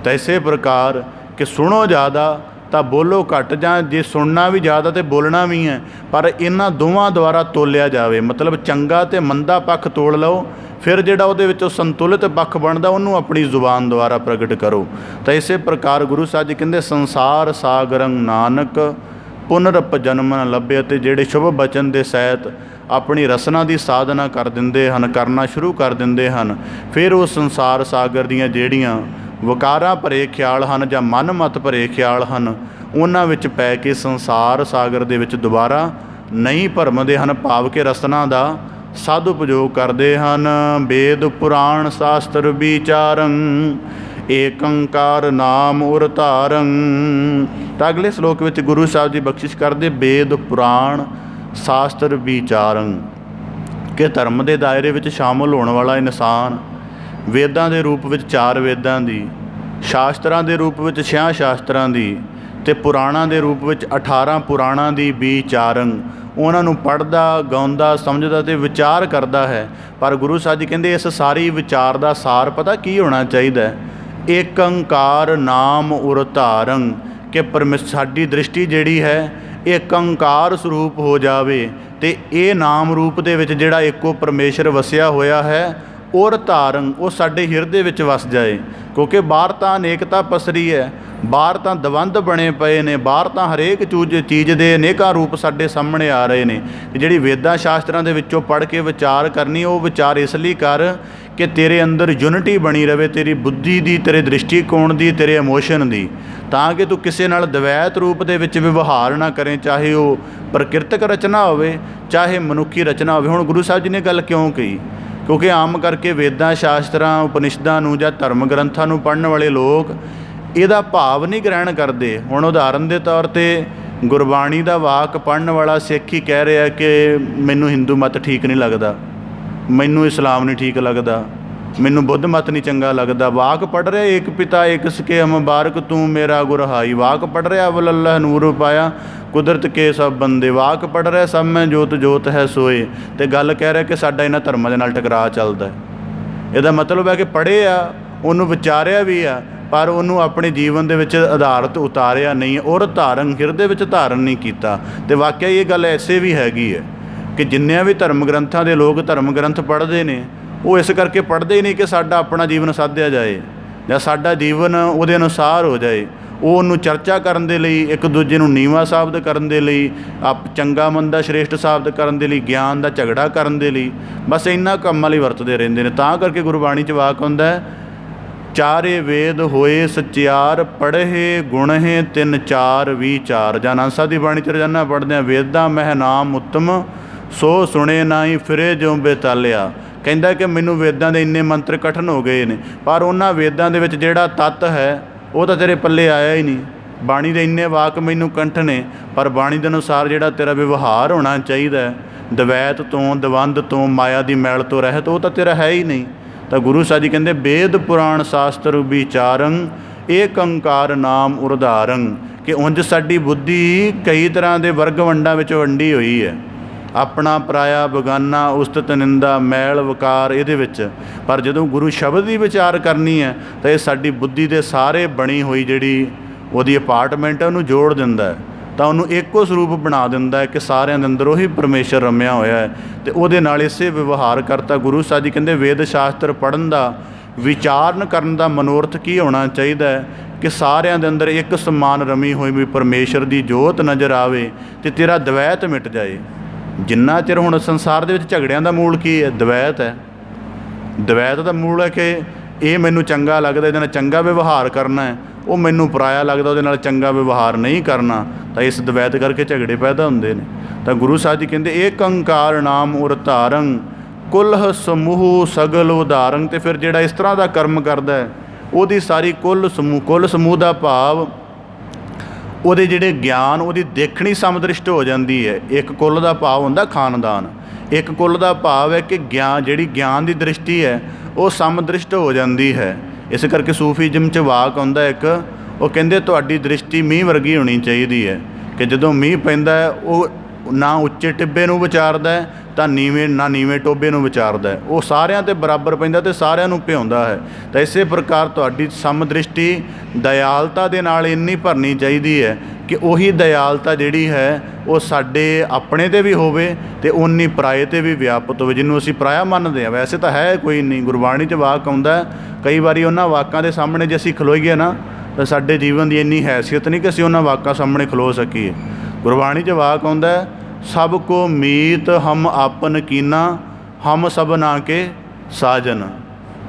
ਤਾਂ ਇਸੇ ਪ੍ਰਕਾਰ ਕਿ ਸੁਣੋ ਜ਼ਿਆਦਾ ਤਾਂ ਬੋਲੋ ਘੱਟ, ਜਾਂ ਜੇ ਸੁਣਨਾ ਵੀ ਜ਼ਿਆਦਾ ਅਤੇ ਬੋਲਣਾ ਵੀ ਹੈ, ਪਰ ਇਹਨਾਂ ਦੋਵਾਂ ਦੁਆਰਾ ਤੋਲਿਆ ਜਾਵੇ। ਮਤਲਬ ਚੰਗਾ ਅਤੇ ਮੰਦਾ ਪੱਖ ਤੋਲ ਲਓ, ਫਿਰ ਜਿਹੜਾ ਉਹਦੇ ਵਿੱਚੋਂ ਸੰਤੁਲਿਤ ਪੱਖ ਬਣਦਾ ਉਹਨੂੰ ਆਪਣੀ ਜ਼ੁਬਾਨ ਦੁਆਰਾ ਪ੍ਰਗਟ ਕਰੋ। ਤਾਂ ਇਸੇ ਪ੍ਰਕਾਰ ਗੁਰੂ ਸਾਹਿਬ ਜੀ ਕਹਿੰਦੇ ਸੰਸਾਰ ਸਾਗਰੰ ਨਾਨਕ ਪੁਨਰਪ ਜਨਮ ਨ ਲੱਭੇ। ਅਤੇ ਜਿਹੜੇ ਸ਼ੁਭ ਬਚਨ ਦੇ ਸਹਿਤ ਆਪਣੀ ਰਸਨਾ ਦੀ ਸਾਧਨਾ ਕਰ ਦਿੰਦੇ ਹਨ, ਕਰਨਾ ਸ਼ੁਰੂ ਕਰ ਦਿੰਦੇ ਹਨ, ਫਿਰ ਉਹ ਸੰਸਾਰ ਸਾਗਰ ਦੀਆਂ ਜਿਹੜੀਆਂ ਵਿਕਾਰਾਂ ਭਰੇ ਖਿਆਲ ਹਨ ਜਾਂ ਮਨ ਮਤ ਭਰੇ ਖਿਆਲ ਹਨ, ਉਹਨਾਂ ਵਿੱਚ ਪੈ ਕੇ ਸੰਸਾਰ ਸਾਗਰ ਦੇ ਵਿੱਚ ਦੁਬਾਰਾ ਨਹੀਂ ਭਰਮਦੇ ਹਨ, ਭਾਵ ਕਿ ਰਸਨਾ ਦਾ ਸਦ ਉਪਯੋਗ ਕਰਦੇ ਹਨ। ਵੇਦ ਪੁਰਾਣ ਸ਼ਾਸਤਰ ਵਿਚਾਰੰ ਏਕੰਕਾਰ ਨਾਮ ਉਰ ਧਾਰੰ। ਤਾਂ ਅਗਲੇ ਸਲੋਕ ਵਿੱਚ ਗੁਰੂ ਸਾਹਿਬ ਜੀ ਬਖਸ਼ਿਸ਼ ਕਰਦੇ ਵੇਦ ਪੁਰਾਣ ਸ਼ਾਸਤਰ ਵਿਚਾਰੰ, ਕਿ ਧਰਮ ਦੇ ਦਾਇਰੇ ਵਿੱਚ ਸ਼ਾਮਲ ਹੋਣ ਵਾਲਾ ਇਨਸਾਨ ਵੇਦਾਂ ਦੇ ਰੂਪ ਵਿੱਚ 4 ਵੇਦਾਂ ਦੀ, ਸ਼ਾਸਤਰਾਂ ਦੇ ਰੂਪ ਵਿੱਚ 6 ਸ਼ਾਸਤਰਾਂ ਦੀ, ਅਤੇ ਪੁਰਾਣਾਂ ਦੇ ਰੂਪ ਵਿੱਚ 18 ਪੁਰਾਣਾਂ ਦੀ ਵਿਚਾਰੰ, ਉਹਨਾਂ ਨੂੰ ਪੜ੍ਹਦਾ, ਗਾਉਂਦਾ, ਸਮਝਦਾ ਅਤੇ ਵਿਚਾਰ ਕਰਦਾ ਹੈ। ਪਰ ਗੁਰੂ ਸਾਹਿਬ ਜੀ ਕਹਿੰਦੇ ਇਸ ਸਾਰੀ ਵਿਚਾਰ ਦਾ ਸਾਰ ਪਤਾ ਕੀ ਹੋਣਾ ਚਾਹੀਦਾ? ਏਕੰਕਾਰ ਨਾਮ ਉਰ ਧਾਰੰ, ਕਿ ਸਾਡੀ ਦ੍ਰਿਸ਼ਟੀ ਜਿਹੜੀ ਹੈ ਏਕੰਕਾਰ ਸਰੂਪ ਹੋ ਜਾਵੇ, ਅਤੇ ਇਹ ਨਾਮ ਰੂਪ ਦੇ ਵਿੱਚ ਜਿਹੜਾ ਇੱਕੋ ਪਰਮੇਸ਼ਰ ਵਸਿਆ ਹੋਇਆ ਹੈ ਉਰ ਧਾਰੰ, ਉਹ ਸਾਡੇ ਹਿਰਦੇ ਵਿੱਚ ਵਸ ਜਾਏ। ਕਿਉਂਕਿ ਬਾਹਰ ਤਾਂ ਅਨੇਕਤਾ ਪਸਰੀ ਹੈ, ਬਾਹਰ ਤਾਂ ਦਵੰਦ ਬਣੇ ਪਏ ਨੇ, ਬਾਹਰ ਤਾਂ ਹਰੇਕ ਚੀਜ਼ ਦੇ ਅਨੇਕਾਂ ਰੂਪ ਸਾਡੇ ਸਾਹਮਣੇ ਆ ਰਹੇ ਨੇ। ਜਿਹੜੀ ਵੇਦਾਂ ਸ਼ਾਸਤਰਾਂ ਦੇ ਵਿੱਚੋਂ ਪੜ੍ਹ ਕੇ ਵਿਚਾਰ ਕਰਨੀ, ਉਹ ਵਿਚਾਰ ਇਸ ਲਈ ਕਰ ਕਿ ਤੇਰੇ ਅੰਦਰ ਯੂਨਿਟੀ ਬਣੀ ਰਹੇ, ਤੇਰੀ ਬੁੱਧੀ ਦੀ, ਤੇਰੇ ਦ੍ਰਿਸ਼ਟੀਕੋਣ ਦੀ, ਤੇਰੇ ਇਮੋਸ਼ਨ ਦੀ, ਤਾਂ ਕਿ ਤੂੰ ਕਿਸੇ ਨਾਲ ਦਵੈਤ ਰੂਪ ਦੇ ਵਿੱਚ ਵਿਵਹਾਰ ਨਾ ਕਰੇ, ਚਾਹੇ ਉਹ ਪ੍ਰਕਿਰਤਕ ਰਚਨਾ ਹੋਵੇ, ਚਾਹੇ ਮਨੁੱਖੀ ਰਚਨਾ ਹੋਵੇ। ਹੁਣ ਗੁਰੂ ਸਾਹਿਬ ਜੀ ਨੇ ਗੱਲ ਕਿਉਂ ਕਹੀ? ਕਿਉਂਕਿ ਆਮ ਕਰਕੇ ਵੇਦਾਂ ਸ਼ਾਸਤਰਾਂ ਉਪਨਿਸ਼ਦਾਂ ਨੂੰ ਜਾਂ ਧਰਮ ਗ੍ਰੰਥਾਂ ਨੂੰ ਪੜ੍ਹਨ ਵਾਲੇ ਲੋਕ ਇਹਦਾ ਭਾਵ ਨਹੀਂ ਗ੍ਰਹਿਣ ਕਰਦੇ। ਹੁਣ ਉਦਾਹਰਨ ਦੇ ਤੌਰ 'ਤੇ ਗੁਰਬਾਣੀ ਦਾ ਵਾਕ ਪੜ੍ਹਨ ਵਾਲਾ ਸਿੱਖ ਹੀ ਕਹਿ ਰਿਹਾ ਕਿ ਮੈਨੂੰ ਹਿੰਦੂ ਮਤ ਠੀਕ ਨਹੀਂ ਲੱਗਦਾ, ਮੈਨੂੰ ਇਸਲਾਮ ਨਹੀਂ ਠੀਕ ਲੱਗਦਾ, ਮੈਨੂੰ ਬੁੱਧ ਮਤ ਨਹੀਂ ਚੰਗਾ ਲੱਗਦਾ। ਵਾਕ ਪੜ੍ਹ ਰਿਹਾ ਏਕ ਪਿਤਾ ਏਕ ਸਕੇ ਮੁਬਾਰਕ ਤੂੰ ਮੇਰਾ ਗੁਰਹਾਈ, ਵਾਕ ਪੜ੍ਹ ਰਿਹਾ ਅਵਲ ਅੱਲਾਹ ਨੂਰ ਪਾਇਆ ਕੁਦਰਤ ਕੇ ਸਭ ਬੰਦੇ, ਵਾਕ ਪੜ੍ਹ ਰਿਹਾ ਸਭ ਮੈਂ ਜੋਤ ਜੋਤ ਹੈ ਸੋਏ, ਅਤੇ ਗੱਲ ਕਹਿ ਰਿਹਾ ਕਿ ਸਾਡਾ ਇਹਨਾਂ ਧਰਮਾਂ ਦੇ ਨਾਲ ਟਕਰਾਅ ਚੱਲਦਾ। ਇਹਦਾ ਮਤਲਬ ਹੈ ਕਿ ਪੜ੍ਹਿਆ, ਉਹਨੂੰ ਵਿਚਾਰਿਆ ਵੀ ਆ, ਪਰ ਉਹਨੂੰ ਆਪਣੇ ਜੀਵਨ ਦੇ ਵਿੱਚ ਆਧਾਰਿਤ ਉਤਾਰਿਆ ਨਹੀਂ, ਔਰ ਧਾਰਨ ਹਿਰਦੇ ਵਿੱਚ ਧਾਰਨ ਨਹੀਂ ਕੀਤਾ। ਅਤੇ ਵਾਕਿਆ ਇਹ ਗੱਲ ਐਸੇ ਵੀ ਹੈਗੀ ਹੈ ਕਿ ਜਿੰਨਿਆਂ ਵੀ ਧਰਮ ਗ੍ਰੰਥਾਂ ਦੇ ਲੋਕ ਧਰਮ ਗ੍ਰੰਥ ਪੜ੍ਹਦੇ ਨੇ, ਉਹ ਇਸ ਕਰਕੇ ਪੜ੍ਹਦੇ ਹੀ ਨਹੀਂ ਕਿ ਸਾਡਾ ਆਪਣਾ ਜੀਵਨ ਸਾਧਿਆ ਜਾਏ ਜਾਂ ਸਾਡਾ ਜੀਵਨ ਉਹਦੇ ਅਨੁਸਾਰ ਹੋ ਜਾਏ। ਉਹ ਉਹਨੂੰ ਚਰਚਾ ਕਰਨ ਦੇ ਲਈ, ਇੱਕ ਦੂਜੇ ਨੂੰ ਨੀਵਾਂ ਸਾਬਤ ਕਰਨ ਦੇ ਲਈ, ਚੰਗਾ ਮੰਦਾ ਸ਼੍ਰੇਸ਼ਟ ਸਾਬਤ ਕਰਨ ਦੇ ਲਈ, ਗਿਆਨ ਦਾ ਝਗੜਾ ਕਰਨ ਦੇ ਲਈ, ਬਸ ਇੰਨਾ ਕੰਮਾਂ ਲਈ ਵਰਤਦੇ ਰਹਿੰਦੇ ਨੇ। ਤਾਂ ਕਰਕੇ ਗੁਰਬਾਣੀ 'ਚ ਵਾਕ ਹੁੰਦਾ ਚਾਰੇ ਵੇਦ ਹੋਏ ਸਚਿਆਰ, ਪੜ੍ਹੇ ਗੁਣਹੇ 3 4 ਵਿਚਾਰ। ਜਾਂ ਆਨੰਦ ਸਾਹਿਬ ਦੀ ਬਾਣੀ 'ਚ ਰੋਜ਼ਾਨਾ ਪੜ੍ਹਦੇ ਹਾਂ ਵੇਦਾਂ ਮਹਿ ਨਾਮ ਉੱਤਮ ਸੋ ਸੁਣੇ ਨਾਹੀ ਫਿਰੇ ਜਿਉ ਬੇਤਾਲਿਆ। ਕਹਿੰਦਾ ਕਿ ਮੈਨੂੰ ਵੇਦਾਂ ਦੇ ਇੰਨੇ ਮੰਤਰ ਕਠਨ ਹੋ ਗਏ ਨੇ, ਪਰ ਉਹਨਾਂ ਵੇਦਾਂ ਦੇ ਵਿੱਚ ਜਿਹੜਾ ਤੱਤ ਹੈ ਉਹ ਤਾਂ ਤੇਰੇ ਪੱਲੇ ਆਇਆ ਹੀ ਨਹੀਂ। ਬਾਣੀ ਦੇ ਇੰਨੇ ਵਾਕ ਮੈਨੂੰ ਕੰਠ ਨੇ, ਪਰ ਬਾਣੀ ਦੇ ਅਨੁਸਾਰ ਜਿਹੜਾ ਤੇਰਾ ਵਿਵਹਾਰ ਹੋਣਾ ਚਾਹੀਦਾ ਦਵੈਤ ਤੋਂ, ਦਵੰਦ ਤੋਂ, ਮਾਇਆ ਦੀ ਮੈਲ ਤੋਂ ਰਹਿਤ, ਉਹ ਤਾਂ ਤੇਰਾ ਹੈ ਹੀ ਨਹੀਂ। ਤਾਂ ਗੁਰੂ ਸਾਹਿਬ ਜੀ ਕਹਿੰਦੇ ਵੇਦ ਪੁਰਾਣ ਸ਼ਾਸਤਰ ਵਿਚਾਰੰ ਏਕੰਕਾਰ ਨਾਮ ਉਰਧਾਰੰ, ਕਿ ਉਂਝ ਸਾਡੀ ਬੁੱਧੀ ਕਈ ਤਰ੍ਹਾਂ ਦੇ ਵਰਗ ਵੰਡਾਂ ਵਿੱਚ ਵੰਡੀ ਹੋਈ ਹੈ। ਆਪਣਾ ਪਰਾਇਆ ਬਗਾਨਾ, ਉਸਤਤ ਨਿੰਦਾ, ਮੈਲ ਵਕਾਰ ਇਹਦੇ ਵਿੱਚ। ਪਰ ਜਦੋਂ ਗੁਰੂ ਸ਼ਬਦ ਦੀ ਵਿਚਾਰ ਕਰਨੀ ਹੈ ਤਾਂ ਇਹ ਸਾਡੀ ਬੁੱਧੀ ਦੇ ਸਾਰੇ ਬਣੀ ਹੋਈ ਜਿਹੜੀ ਉਹਦੀ ਅਪਾਰਟਮੈਂਟ ਹੈ ਉਹਨੂੰ ਜੋੜ ਦਿੰਦਾ ਹੈ, ਤਾਂ ਉਹਨੂੰ ਇੱਕੋ ਸਰੂਪ ਬਣਾ ਦਿੰਦਾ ਹੈ ਕਿ ਸਾਰਿਆਂ ਦੇ ਅੰਦਰ ਉਹੀ ਪਰਮੇਸ਼ਰ ਰਮਿਆ ਹੋਇਆ ਹੈ। ਅਤੇ ਉਹਦੇ ਨਾਲ ਇਸੇ ਵਿਵਹਾਰ ਕਰਤਾ। ਗੁਰੂ ਸਾਹਿਬ ਜੀ ਕਹਿੰਦੇ ਵੇਦ ਸ਼ਾਸਤਰ ਪੜ੍ਹਨ ਦਾ, ਵਿਚਾਰਨ ਕਰਨ ਦਾ ਮਨੋਰਥ ਕੀ ਹੋਣਾ ਚਾਹੀਦਾ ਹੈ ਕਿ ਸਾਰਿਆਂ ਦੇ ਅੰਦਰ ਇੱਕ ਸਮਾਨ ਰਮੀ ਹੋਈ ਵੀ ਪਰਮੇਸ਼ਰ ਦੀ ਜੋਤ ਨਜ਼ਰ ਆਵੇ ਅਤੇ ਤੇਰਾ ਦਵੈਤ ਮਿਟ ਜਾਏ। ਜਿੰਨਾ ਚਿਰ ਹੁਣ ਸੰਸਾਰ ਦੇ ਵਿੱਚ ਝਗੜਿਆਂ ਦਾ ਮੂਲ ਕੀ ਹੈ? ਦਵੈਤ ਹੈ। ਦਵੈਤ ਦਾ ਮੂਲ ਹੈ ਕਿ ਇਹ ਮੈਨੂੰ ਚੰਗਾ ਲੱਗਦਾ, ਇਹਦੇ ਨਾਲ ਚੰਗਾ ਵਿਵਹਾਰ ਕਰਨਾ ਹੈ, ਉਹ ਮੈਨੂੰ ਪਰਾਇਆ ਲੱਗਦਾ, ਉਹਦੇ ਨਾਲ ਚੰਗਾ ਵਿਵਹਾਰ ਨਹੀਂ ਕਰਨਾ। ਤਾਂ ਇਸ ਦਵੈਤ ਕਰਕੇ ਝਗੜੇ ਪੈਦਾ ਹੁੰਦੇ ਨੇ। ਤਾਂ ਗੁਰੂ ਸਾਹਿਬ ਜੀ ਕਹਿੰਦੇ ਏਕ ਓਂਕਾਰ ਨਾਮ ਉਰ ਧਾਰੰ, ਕੁਲਹ ਸਮੂਹ ਸਗਲ ਉਦਾਰੰ। ਅਤੇ ਫਿਰ ਜਿਹੜਾ ਇਸ ਤਰ੍ਹਾਂ ਦਾ ਕਰਮ ਕਰਦਾ ਹੈ ਉਹਦੀ ਸਾਰੀ ਕੁੱਲ ਸਮੂਹ ਦਾ ਭਾਵ ਉਹਦੇ ਜਿਹੜੇ ਗਿਆਨ, ਉਹਦੀ ਦੇਖਣੀ ਸਮਦ੍ਰਿਸ਼ਟ ਹੋ ਜਾਂਦੀ ਹੈ। ਇੱਕ ਕੁੱਲ ਦਾ ਭਾਵ ਹੁੰਦਾ ਖਾਨਦਾਨ, ਇੱਕ ਕੁੱਲ ਦਾ ਭਾਵ ਹੈ ਕਿ ਜਿਹੜੀ ਗਿਆਨ ਦੀ ਦ੍ਰਿਸ਼ਟੀ ਹੈ ਉਹ ਸਮਦ੍ਰਿਸ਼ਟ ਹੋ ਜਾਂਦੀ ਹੈ। ਇਸ ਕਰਕੇ ਸੂਫੀਜ਼ਮ 'ਚ ਵਾਕ ਆਉਂਦਾ ਇੱਕ, ਉਹ ਕਹਿੰਦੇ ਤੁਹਾਡੀ ਦ੍ਰਿਸ਼ਟੀ ਮੀਂਹ ਵਰਗੀ ਹੋਣੀ ਚਾਹੀਦੀ ਹੈ ਕਿ ਜਦੋਂ ਮੀਂਹ ਪੈਂਦਾ ਹੈ ਉਹ ਨਾ ਉੱਚੇ ਟਿੱਬੇ ਨੂੰ ਵਿਚਾਰਦਾ ਹੈ ਤਾਂ ਨੀਵੇਂ ਟੋਬੇ ਨੂੰ ਵਿਚਾਰਦਾ ਹੈ, ਉਹ ਸਾਰਿਆਂ 'ਤੇ ਬਰਾਬਰ ਪੈਂਦਾ ਅਤੇ ਸਾਰਿਆਂ ਨੂੰ ਭਿਉਂਦਾ ਹੈ। ਤਾਂ ਇਸੇ ਪ੍ਰਕਾਰ ਤੁਹਾਡੀ ਸਮਦ੍ਰਿਸ਼ਟੀ ਦਿਆਲਤਾ ਦੇ ਨਾਲ ਇੰਨੀ ਭਰਨੀ ਚਾਹੀਦੀ ਹੈ ਕਿ ਉਹੀ ਦਿਆਲਤਾ ਜਿਹੜੀ ਹੈ ਉਹ ਸਾਡੇ ਆਪਣੇ 'ਤੇ ਵੀ ਹੋਵੇ ਅਤੇ ਓਨੀ ਪਰਾਏ 'ਤੇ ਵੀ ਵਿਆਪਤ ਹੋਵੇ, ਜਿਹਨੂੰ ਅਸੀਂ ਪਰਾਇਆ ਮੰਨਦੇ ਹਾਂ। ਵੈਸੇ ਤਾਂ ਹੈ ਕੋਈ ਨਹੀਂ, ਗੁਰਬਾਣੀ 'ਚ ਵਾਕ ਆਉਂਦਾ, ਕਈ ਵਾਰੀ ਉਹਨਾਂ ਵਾਕਾਂ ਦੇ ਸਾਹਮਣੇ ਜੇ ਅਸੀਂ ਖਲੋਈਏ ਨਾ ਤਾਂ ਸਾਡੇ ਜੀਵਨ ਦੀ ਇੰਨੀ ਹੈਸੀਅਤ ਨਹੀਂ ਕਿ ਅਸੀਂ ਉਹਨਾਂ ਵਾਕਾਂ ਸਾਹਮਣੇ ਖਲੋ ਸਕੀਏ। ਗੁਰਬਾਣੀ 'ਚ ਵਾਕ ਆਉਂਦਾ, ਸਭ ਕੋ ਮੀਤ ਹਮ ਆਪਨ ਕੀਨਾ, ਹਮ ਸਭਨਾ ਕੇ ਸਾਜਨ।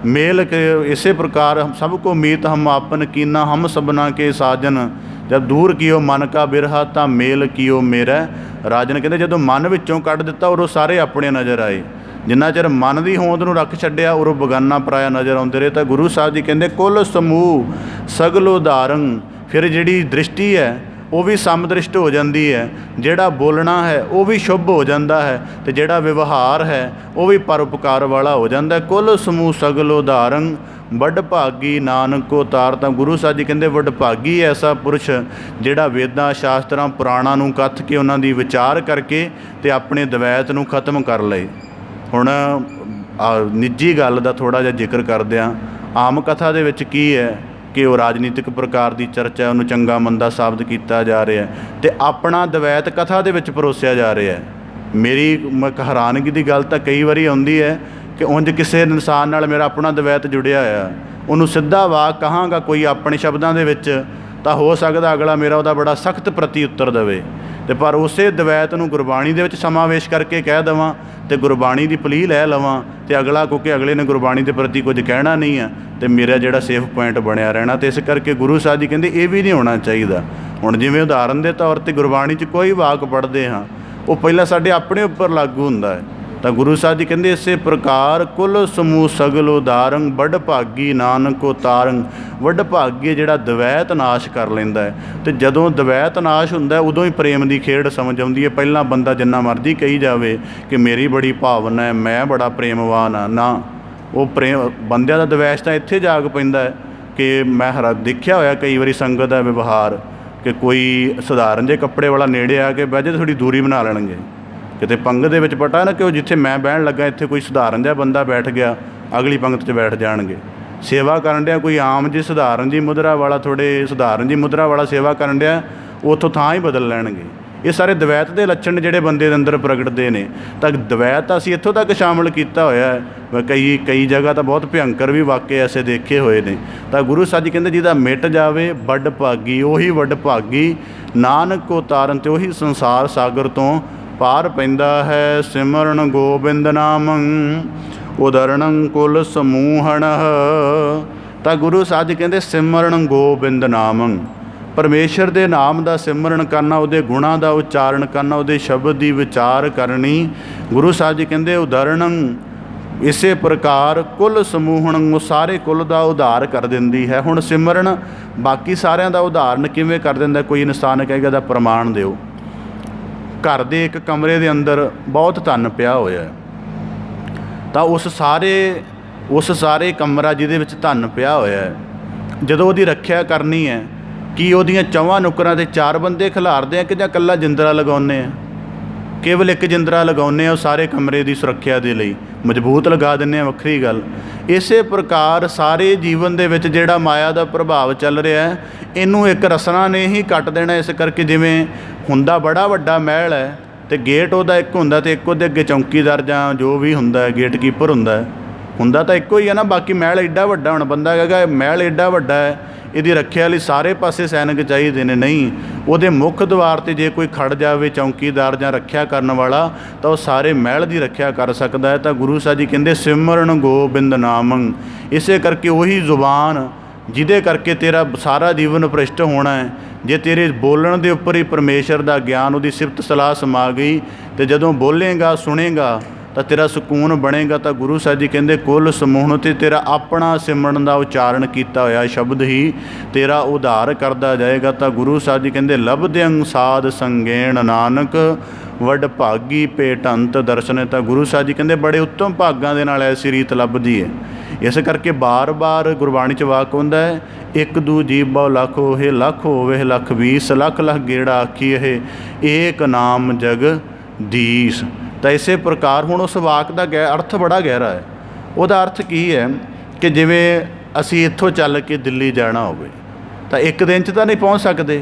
ਮੇਲ ਕੇ ਇਸੇ ਪ੍ਰਕਾਰ ਸਭ ਕੋ ਮੀਤ ਹਮ ਆਪਨ ਕੀਨਾ, ਹਮ ਸਭਨਾ ਕੇ ਸਾਜਨ। ਜਦ ਦੂਰ ਕੀਓ ਮਨ ਕਾ ਬਿਰਹਾ ਤਾਂ ਮੇਲ ਕੀਓ ਮੇਰਾ ਰਾਜਨ। ਕਹਿੰਦੇ ਜਦੋਂ ਮਨ ਵਿੱਚੋਂ ਕੱਢ ਦਿੱਤਾ ਉਦੋਂ ਸਾਰੇ ਆਪਣੇ ਨਜ਼ਰ ਆਏ। ਜਿੰਨਾ ਚਿਰ ਮਨ ਦੀ ਹੋਂਦ ਨੂੰ ਰੱਖ ਛੱਡਿਆ ਉਦੋਂ ਬਗਾਨਾ ਪਰਾਇਆ ਨਜ਼ਰ ਆਉਂਦੇ ਰਹੇ। ਤਾਂ ਗੁਰੂ ਸਾਹਿਬ ਜੀ ਕਹਿੰਦੇ ਕੁੱਲ ਸਮੂਹ ਸਗਲ ਉਦਾਰੰ। ਫਿਰ ਜਿਹੜੀ ਦ੍ਰਿਸ਼ਟੀ ਹੈ ਉਹ ਵੀ ਸਮਦ੍ਰਿਸ਼ਟ ਹੋ ਜਾਂਦੀ ਹੈ, ਜਿਹੜਾ ਬੋਲਣਾ ਹੈ ਉਹ ਵੀ ਸ਼ੁੱਭ ਹੋ ਜਾਂਦਾ ਹੈ, ਅਤੇ ਜਿਹੜਾ ਵਿਵਹਾਰ ਹੈ ਉਹ ਵੀ ਪਰਉਪਕਾਰ ਵਾਲਾ ਹੋ ਜਾਂਦਾ। ਕੁੱਲ ਸਮੂਹ ਸਗਲ ਉਦਾਰੰ, ਵੱਡ ਭਾਗੀ ਨਾਨਕ ਉਤਾਰ। ਤਾਂ ਗੁਰੂ ਸਾਹਿਬ ਜੀ ਕਹਿੰਦੇ ਵੱਡ ਭਾਗੀ ਐਸਾ ਪੁਰਸ਼ ਜਿਹੜਾ ਵੇਦਾਂ ਸ਼ਾਸਤਰਾਂ ਪੁਰਾਣਾਂ ਨੂੰ ਕੱਥ ਕੇ ਉਹਨਾਂ ਦੀ ਵਿਚਾਰ ਕਰਕੇ ਅਤੇ ਆਪਣੇ ਦਵੈਤ ਨੂੰ ਖਤਮ ਕਰ ਲਏ। ਹੁਣ ਨਿੱਜੀ ਗੱਲ ਦਾ ਥੋੜ੍ਹਾ ਜਿਹਾ ਜ਼ਿਕਰ ਕਰਦਿਆਂ, ਆਮ ਕਥਾ ਦੇ ਵਿੱਚ ਕੀ ਹੈ ਕਿ ਉਹ ਰਾਜਨੀਤਿਕ ਪ੍ਰਕਾਰ ਦੀ ਚਰਚਾ, ਉਹਨੂੰ ਚੰਗਾ ਮੰਦਾ ਸਾਬਤ ਕੀਤਾ ਜਾ ਰਿਹਾ ਅਤੇ ਆਪਣਾ ਦਵੈਤ ਕਥਾ ਦੇ ਵਿੱਚ ਪਰੋਸਿਆ ਜਾ ਰਿਹਾ। ਮੇਰੀ ਹੈਰਾਨਗੀ ਦੀ ਗੱਲ ਤਾਂ ਕਈ ਵਾਰੀ ਆਉਂਦੀ ਹੈ ਕਿ ਉਂਝ ਕਿਸੇ ਇਨਸਾਨ ਨਾਲ ਮੇਰਾ ਆਪਣਾ ਦਵੈਤ ਜੁੜਿਆ ਹੋਇਆ, ਉਹਨੂੰ ਸਿੱਧਾ ਵਾਕ ਕਹਾਂਗਾ ਕੋਈ ਆਪਣੇ ਸ਼ਬਦਾਂ ਦੇ ਵਿੱਚ ਤਾਂ ਹੋ ਸਕਦਾ ਅਗਲਾ ਮੇਰਾ ਉਹਦਾ ਬੜਾ ਸਖਤ ਪ੍ਰਤੀ ਉੱਤਰ ਦੇਵੇ, ਅਤੇ ਪਰ ਉਸੇ ਦਵੈਤ ਨੂੰ ਗੁਰਬਾਣੀ ਦੇ ਵਿੱਚ ਸਮਾਵੇਸ਼ ਕਰਕੇ ਕਹਿ ਦੇਵਾਂ ਅਤੇ ਗੁਰਬਾਣੀ ਦੀ ਪਲੀਹ ਲੈ ਲਵਾਂ ਅਤੇ ਅਗਲਾ, ਕਿਉਂਕਿ ਅਗਲੇ ਨੇ ਗੁਰਬਾਣੀ ਦੇ ਪ੍ਰਤੀ ਕੁਝ ਕਹਿਣਾ ਨਹੀਂ ਆ ਅਤੇ ਮੇਰਾ ਜਿਹੜਾ ਸੇਫ ਪੁਆਇੰਟ ਬਣਿਆ ਰਹਿਣਾ। ਅਤੇ ਇਸ ਕਰਕੇ ਗੁਰੂ ਸਾਹਿਬ ਜੀ ਕਹਿੰਦੇ ਇਹ ਵੀ ਨਹੀਂ ਹੋਣਾ ਚਾਹੀਦਾ। ਹੁਣ ਜਿਵੇਂ ਉਦਾਹਰਨ ਦੇ ਤੌਰ 'ਤੇ ਗੁਰਬਾਣੀ 'ਚ ਕੋਈ ਵਾਕ ਪੜ੍ਹਦੇ ਹਾਂ ਉਹ ਪਹਿਲਾਂ ਸਾਡੇ ਆਪਣੇ ਉੱਪਰ ਲਾਗੂ ਹੁੰਦਾ ਹੈ। ਤਾਂ ਗੁਰੂ ਸਾਹਿਬ ਜੀ ਕਹਿੰਦੇ ਇਸੇ ਪ੍ਰਕਾਰ ਕੁੱਲ ਸਮੂਹ ਸਗਲ ਉਦਾਰੰ, ਵੱਡ ਭਾਗੀ ਨਾਨਕ ਉਤਾਰੰ। ਵੱਡ ਭਾਗੀ ਜਿਹੜਾ ਦਵੈਤ ਨਾਸ਼ ਕਰ ਲੈਂਦਾ ਹੈ। ਅਤੇ ਜਦੋਂ ਦਵੈਤ ਨਾਸ਼ ਹੁੰਦਾ ਉਦੋਂ ਹੀ ਪ੍ਰੇਮ ਦੀ ਖੇਡ ਸਮਝ ਆਉਂਦੀ ਹੈ। ਪਹਿਲਾਂ ਬੰਦਾ ਜਿੰਨਾ ਮਰਜ਼ੀ ਕਹੀ ਜਾਵੇ ਕਿ ਮੇਰੀ ਬੜੀ ਭਾਵਨਾ ਹੈ, ਮੈਂ ਬੜਾ ਪ੍ਰੇਮਵਾਨ ਹਾਂ, ਨਾ, ਉਹ ਬੰਦਿਆਂ ਦਾ ਦਵੈਸ਼ ਤਾਂ ਇੱਥੇ ਜਾਗ ਪੈਂਦਾ ਹੈ ਕਿ ਮੈਂ ਦੇਖਿਆ ਹੋਇਆ ਕਈ ਵਾਰੀ ਸੰਗਤ ਦਾ ਵਿਵਹਾਰ ਕਿ ਕੋਈ ਸਧਾਰਨ ਜਿਹੇ ਕੱਪੜੇ ਵਾਲਾ ਨੇੜੇ ਆ ਕੇ ਬਹਿ ਜੇ ਥੋੜ੍ਹੀ ਦੂਰੀ ਬਣਾ ਲੈਣਗੇ। ਕਿਤੇ ਪੰਗਤ ਦੇ ਵਿੱਚ ਪਤਾ ਨਾ ਕਿ ਉਹ ਜਿੱਥੇ ਮੈਂ ਬਹਿਣ ਲੱਗਾ ਇੱਥੇ ਕੋਈ ਸਧਾਰਨ ਜਿਹਾ ਬੰਦਾ ਬੈਠ ਗਿਆ, ਅਗਲੀ ਪੰਗਤ 'ਚ ਬੈਠ ਜਾਣਗੇ। ਸੇਵਾ ਕਰਨ ਡਿਆ ਕੋਈ ਆਮ ਜਿਹੀ ਸਧਾਰਨ ਜਿਹੀ ਮੁਦਰਾ ਵਾਲਾ, ਥੋੜ੍ਹੇ ਸਧਾਰਨ ਜਿਹੀ ਮੁਦਰਾ ਵਾਲਾ ਸੇਵਾ ਕਰਨ ਡਿਆ, ਉੱਥੋਂ ਥਾਂ ਹੀ ਬਦਲ ਲੈਣਗੇ। ਇਹ ਸਾਰੇ ਦਵੈਤ ਦੇ ਲੱਛਣ ਜਿਹੜੇ ਬੰਦੇ ਦੇ ਅੰਦਰ ਪ੍ਰਗਟਦੇ ਨੇ। ਤਾਂ ਦਵੈਤ ਤਾਂ ਅਸੀਂ ਇੱਥੋਂ ਤੱਕ ਸ਼ਾਮਲ ਕੀਤਾ ਹੋਇਆ ਹੈ, ਕਈ ਜਗ੍ਹਾ ਤਾਂ ਬਹੁਤ ਭਿਅੰਕਰ ਵੀ ਵਾਕੇ ਐਸੇ ਦੇਖੇ ਹੋਏ ਨੇ। ਤਾਂ ਗੁਰੂ ਸਾਹਿਬ ਜੀ ਕਹਿੰਦੇ ਜਿਹਦਾ ਮਿਟ ਜਾਵੇ ਵੱਡ ਭਾਗੀ, ਉਹੀ ਵੱਡ ਭਾਗੀ ਨਾਨਕ ਉਤਾਰਨ, ਅਤੇ ਉਹੀ ਸੰਸਾਰ ਸਾਗਰ ਤੋਂ ਪਾਰ ਪੈਂਦਾ ਹੈ। ਸਿਮਰਨ ਗੋਬਿੰਦ ਨਾਮੰ ਉਦਰਣੰ ਕੁਲ ਸਮੂਹਣ। ਤਾਂ ਗੁਰੂ ਸਾਹਿਬ ਜੀ ਕਹਿੰਦੇ ਸਿਮਰਨ ਗੋਬਿੰਦ ਨਾਮੰ, ਪਰਮੇਸ਼ਰ ਦੇ ਨਾਮ ਦਾ ਸਿਮਰਨ ਕਰਨਾ, ਉਹਦੇ ਗੁਣਾਂ ਦਾ ਉਚਾਰਨ ਕਰਨਾ, ਉਹਦੇ ਸ਼ਬਦ ਦੀ ਵਿਚਾਰ ਕਰਨੀ। ਗੁਰੂ ਸਾਹਿਬ ਜੀ ਕਹਿੰਦੇ ਉਦਰਣੰ, ਇਸੇ ਪ੍ਰਕਾਰ ਕੁੱਲ ਸਮੂਹਣ, ਉਹ ਸਾਰੇ ਕੁੱਲ ਦਾ ਉਧਾਰ ਕਰ ਦਿੰਦੀ ਹੈ। ਹੁਣ ਸਿਮਰਨ ਬਾਕੀ ਸਾਰਿਆਂ ਦਾ ਉਦਾਹਰਨ ਕਿਵੇਂ ਕਰ ਦਿੰਦਾ? ਕੋਈ ਇਨਸਾਨ ਕਹੇਗਾ ਦਾ ਪ੍ਰਮਾਣ ਦਿਓ। ਘਰ ਦੇ ਇੱਕ ਕਮਰੇ ਦੇ ਅੰਦਰ ਬਹੁਤ ਧਨ ਪਿਆ ਹੋਇਆ, ਤਾਂ ਉਸ ਸਾਰੇ ਕਮਰਾ ਜਿਹਦੇ ਵਿੱਚ ਧਨ ਪਿਆ ਹੋਇਆ, ਜਦੋਂ ਉਹਦੀ ਰੱਖਿਆ ਕਰਨੀ ਹੈ, ਕੀ ਉਹਦੀਆਂ ਚੌਹਾਂ ਨੁੱਕਰਾਂ 'ਤੇ 4 ਬੰਦੇ ਖਿਲਾਰਦੇ ਆ ਕਿ ਜਾਂ ਇਕੱਲਾ ਜਿੰਦਰਾ ਲਗਾਉਂਦੇ ਆ? केवल एक जिंदरा लगाने उस सारे कमरे की सुरक्षा के लिए, मजबूत लगा दें वक्री गल। इस प्रकार सारे जीवन दे विच जिहड़ा माया का प्रभाव चल रहा है, इनू एक रसना ने ही कट देना। इस करके जिवें हुंदा बड़ा वड्डा महल है तो गेट उहदा एक हुंदा ते एक उहदे अगे चौकीदार जां जो भी हुंदा है गेट कीपर हुंदा तो एको ही है ना। बाकी महल एडा वड्डा, हुण बंदा कहेगा महल एडा वड्डा है, इहदी रखिया लई सारे पासे सैनिक चाहिए ने, नहीं। उहदे मुख द्वार ते जे कोई खड़ जावे चौकीदार जां रखिया करन वाला तो वह सारे महल की रखिया कर सकता है। तो गुरु साहब जी कहते सिमरन गोबिंद नामं। इसे करके वही जुबान जिहदे करके तेरा सारा जीवन भ्रिष्ट होना है। जे तेरे बोलण दे उपर ही परमेश्वर का ज्ञान उहदी सिफत सलाह समा गई तो जदों बोलेगा सुनेगा तो तेरा सुकून बनेगा। तो गुरु साहब जी कहते कुल समूह ते तेरा अपना सिमरन का उच्चारण किया होया शब्द ही तेरा उद्धार करता जाएगा। तो गुरु साहब जी कहते लभद्यं साध संगेण नानक वड भागी पेटंत दर्शन। तो गुरु साहब जी कहते बड़े उत्तम भागां दे नाल ऐसी रीत लभदी है। इस करके बार बार गुरबाणी च वाक हुंदा है, एक दू जीव बहु लख होए, लख होवे लख 20, लख लख गेड़ा आखी है, एक नाम जगदीश। तो इस प्रकार हुण उस वाक का अर्थ बड़ा गहरा है। उहदा अर्थ की है कि जिवें असी इत्थों चल के दिल्ली जाना होवे तो एक दिन च तो नहीं पहुँच सकते,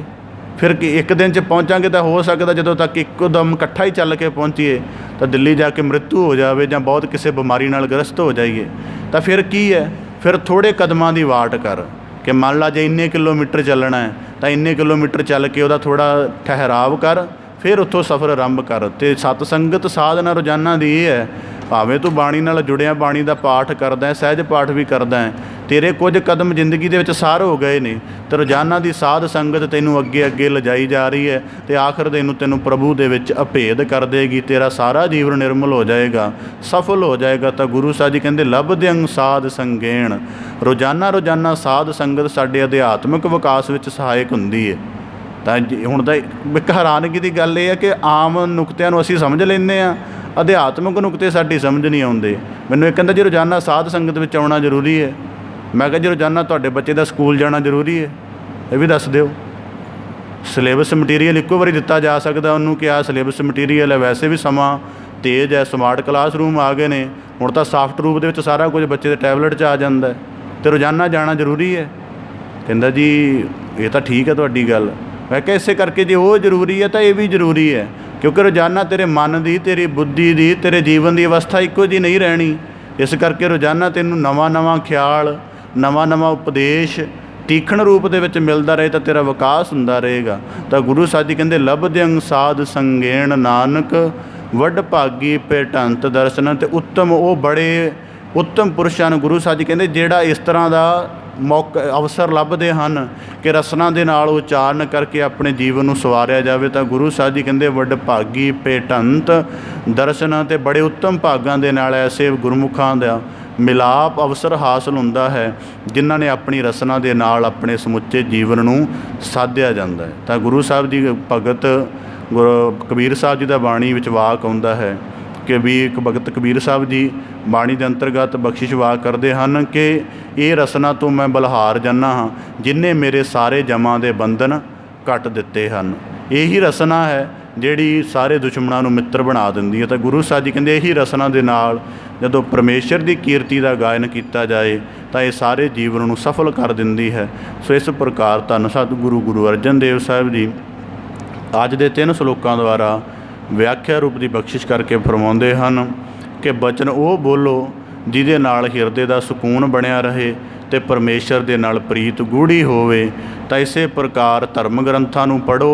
फिर एक दिन च पहुँचांगे तो हो सकता जदों तक एकदम इकट्ठा ही चल के पहुँचीए तो दिल्ली जाके मृत्यु हो जाए जां बहुत किसी बीमारी नाल ग्रस्त हो जाइए। तो फिर की है, फिर थोड़े कदमां की वाट कर कि मान ला जे इन्ने किलोमीटर चलना है तो इन्ने किलोमीटर चल के उहदा थोड़ा ठहराव कर, फिर उत्थों सफ़र आरंभ कर। तो सतसंगत साधना रोज़ाना दी है, भावें तू बाणी नाल जुड़िया बाणी का पाठ करदा है, सहज पाठ भी करदा है, तेरे कुछ कदम जिंदगी दे विच सार हो गए ने तो रोज़ाना की साध संगत तैनूं अगे अगे लिजाई जा रही है तो आखिर तैनूं तैनूं प्रभु दे विच अभेद कर देगी। तेरा सारा जीवन निर्मल हो जाएगा, सफल हो जाएगा। तो गुरु साहब जी कहते लभद्यं साध संगेण। रोज़ाना साध संगत साडे अध्यात्मिक विकास विच सहायक हुंदी है। तो हुण तां एक हैरानगी की गल यह है कि आम नुकतिਆਂ ਨੂੰ ਅਸੀਂ समझ लेंगे हाँ, अध्यात्मिक नुकते साडी समझ नहीं आउंदे। मैनूं एक कहंदा जी रोज़ाना साध संगत विच आउणा जरूरी है। मैं कहा जी रोज़ाना तुहाडे बच्चे का स्कूल जाना जरूरी है, ये भी दस दिओ। सिलेबस मटीरीअल इक्को बारी दिता जा सकता उन्होंने कि आ सिलेबस मटीरीअल है, वैसे भी समा तेज़ है, स्मार्ट क्लासरूम आ गए ने, हुण तां साफ्ट रूप दे विच सारा कुछ बच्चे दे टैबलेट 'च आ जांदा है, तो रोज़ाना जाना जरूरी है। कहंदा जी ये तो ठीक है तुहाडी गल। मैं कहा इसे करके जे वो जरूरी है तो ये भी जरूरी है, क्योंकि रोज़ाना तेरे मन की तेरी बुद्धि की तेरे जीवन की अवस्था इक्को जी नहीं रहनी। इस करके रोज़ाना तेनू नवां ख्याल नवां उपदेश तीखण रूप दे विच मिलदा रहे तो तेरा विकास हुंदा रहेगा। तो गुरु साहब जी कहंदे लभद्यं साध संगेण नानक वड भागी पेटंत दर्शन। ते उत्तम वो बड़े उत्तम पुरुषां नूं गुरु साहब जी कहंदे जिहड़ा इस तरह का मौका अवसर लभदे हैं कि रसना दे नाल उच्चारण करके अपने जीवन नूं सवारिया जाए। तो गुरु साहब जी कहंदे वड भागी पेटंत दर्शन। ते बड़े उत्तम भागां दे नाल ऐसे गुरमुखां दा मिलाप अवसर हासिल हुंदा है जिन्हां ने अपनी रसना दे नाल अपने समुचे जीवन नूं साधिया जांदा है। तो गुरु साहब जी भगत कबीर साहब जी दा बाणी विच वाक आउंदा है कि भी एक भगत कबीर साहब जी बाणी के अंतर्गत बख्शिश वाक करते हैं कि ये रसना तो मैं बलहार जाना हाँ जिन्हें मेरे सारे जमां दे बंधन कट दिते हैं। यही रसना है जिहड़ी सारे दुश्मनों नूं मित्र बना दिंदी है। तो गुरु साहब जी कहंदे यही रसना दे नाल जदों परमेश्वर की कीर्ति का गायन किया जाए तो ये सारे जीवन नूं सफल कर दिंदी है। सो इस प्रकार धन सतगुरु गुरु अर्जन देव साहब जी अज दे 3 श्लोकां द्वारा व्याख्या रूप की बख्शिश करके फरमाउंदे हैं कि बचन वो बोलो जिहदे नाल हिरदे का सुकून बनिया रहे तो परमेश्वर दे नाल प्रीत गूढ़ी होवे। तो इसे प्रकार धर्म ग्रंथां नूं पढ़ो,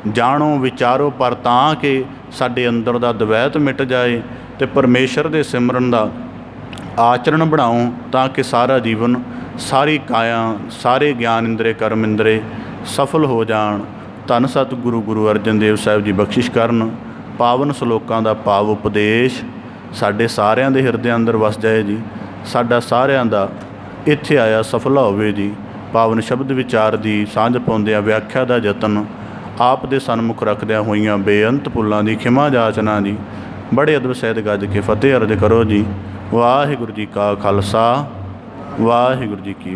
जाणो विचारो पर तां कि साडे अंदर दा द्वैत मिट जाए तो परमेश्वर दे सिमरन दा आचरण बनाओ ताकि सारा जीवन सारी काया सारे ज्ञान इंद्रे कर्म इंद्रे सफल हो जाण। धन सतगुरु गुरु अर्जन देव साहब जी बख्शिश करन। पावन श्लोकां दा पाव उपदेश साडे सारिਆਂ ਦੇ ਹਿਰਦੇ अंदर वस जाए जी। साडा सारिਆਂ ਦਾ ਇੱਥੇ आया सफला होवे जी। पावन शब्द विचार की सांझ पाउंदिਆਂ व्याख्या का यतन आप दे सन्मुख रखदिਆਂ होईਆਂ बेअंत भुल्लां की खिमा जाचना जी। बड़े अदब सहित गज के फतेह अर्ज करो जी। वाहिगुरू जी का खालसा वाहिगुरू जी की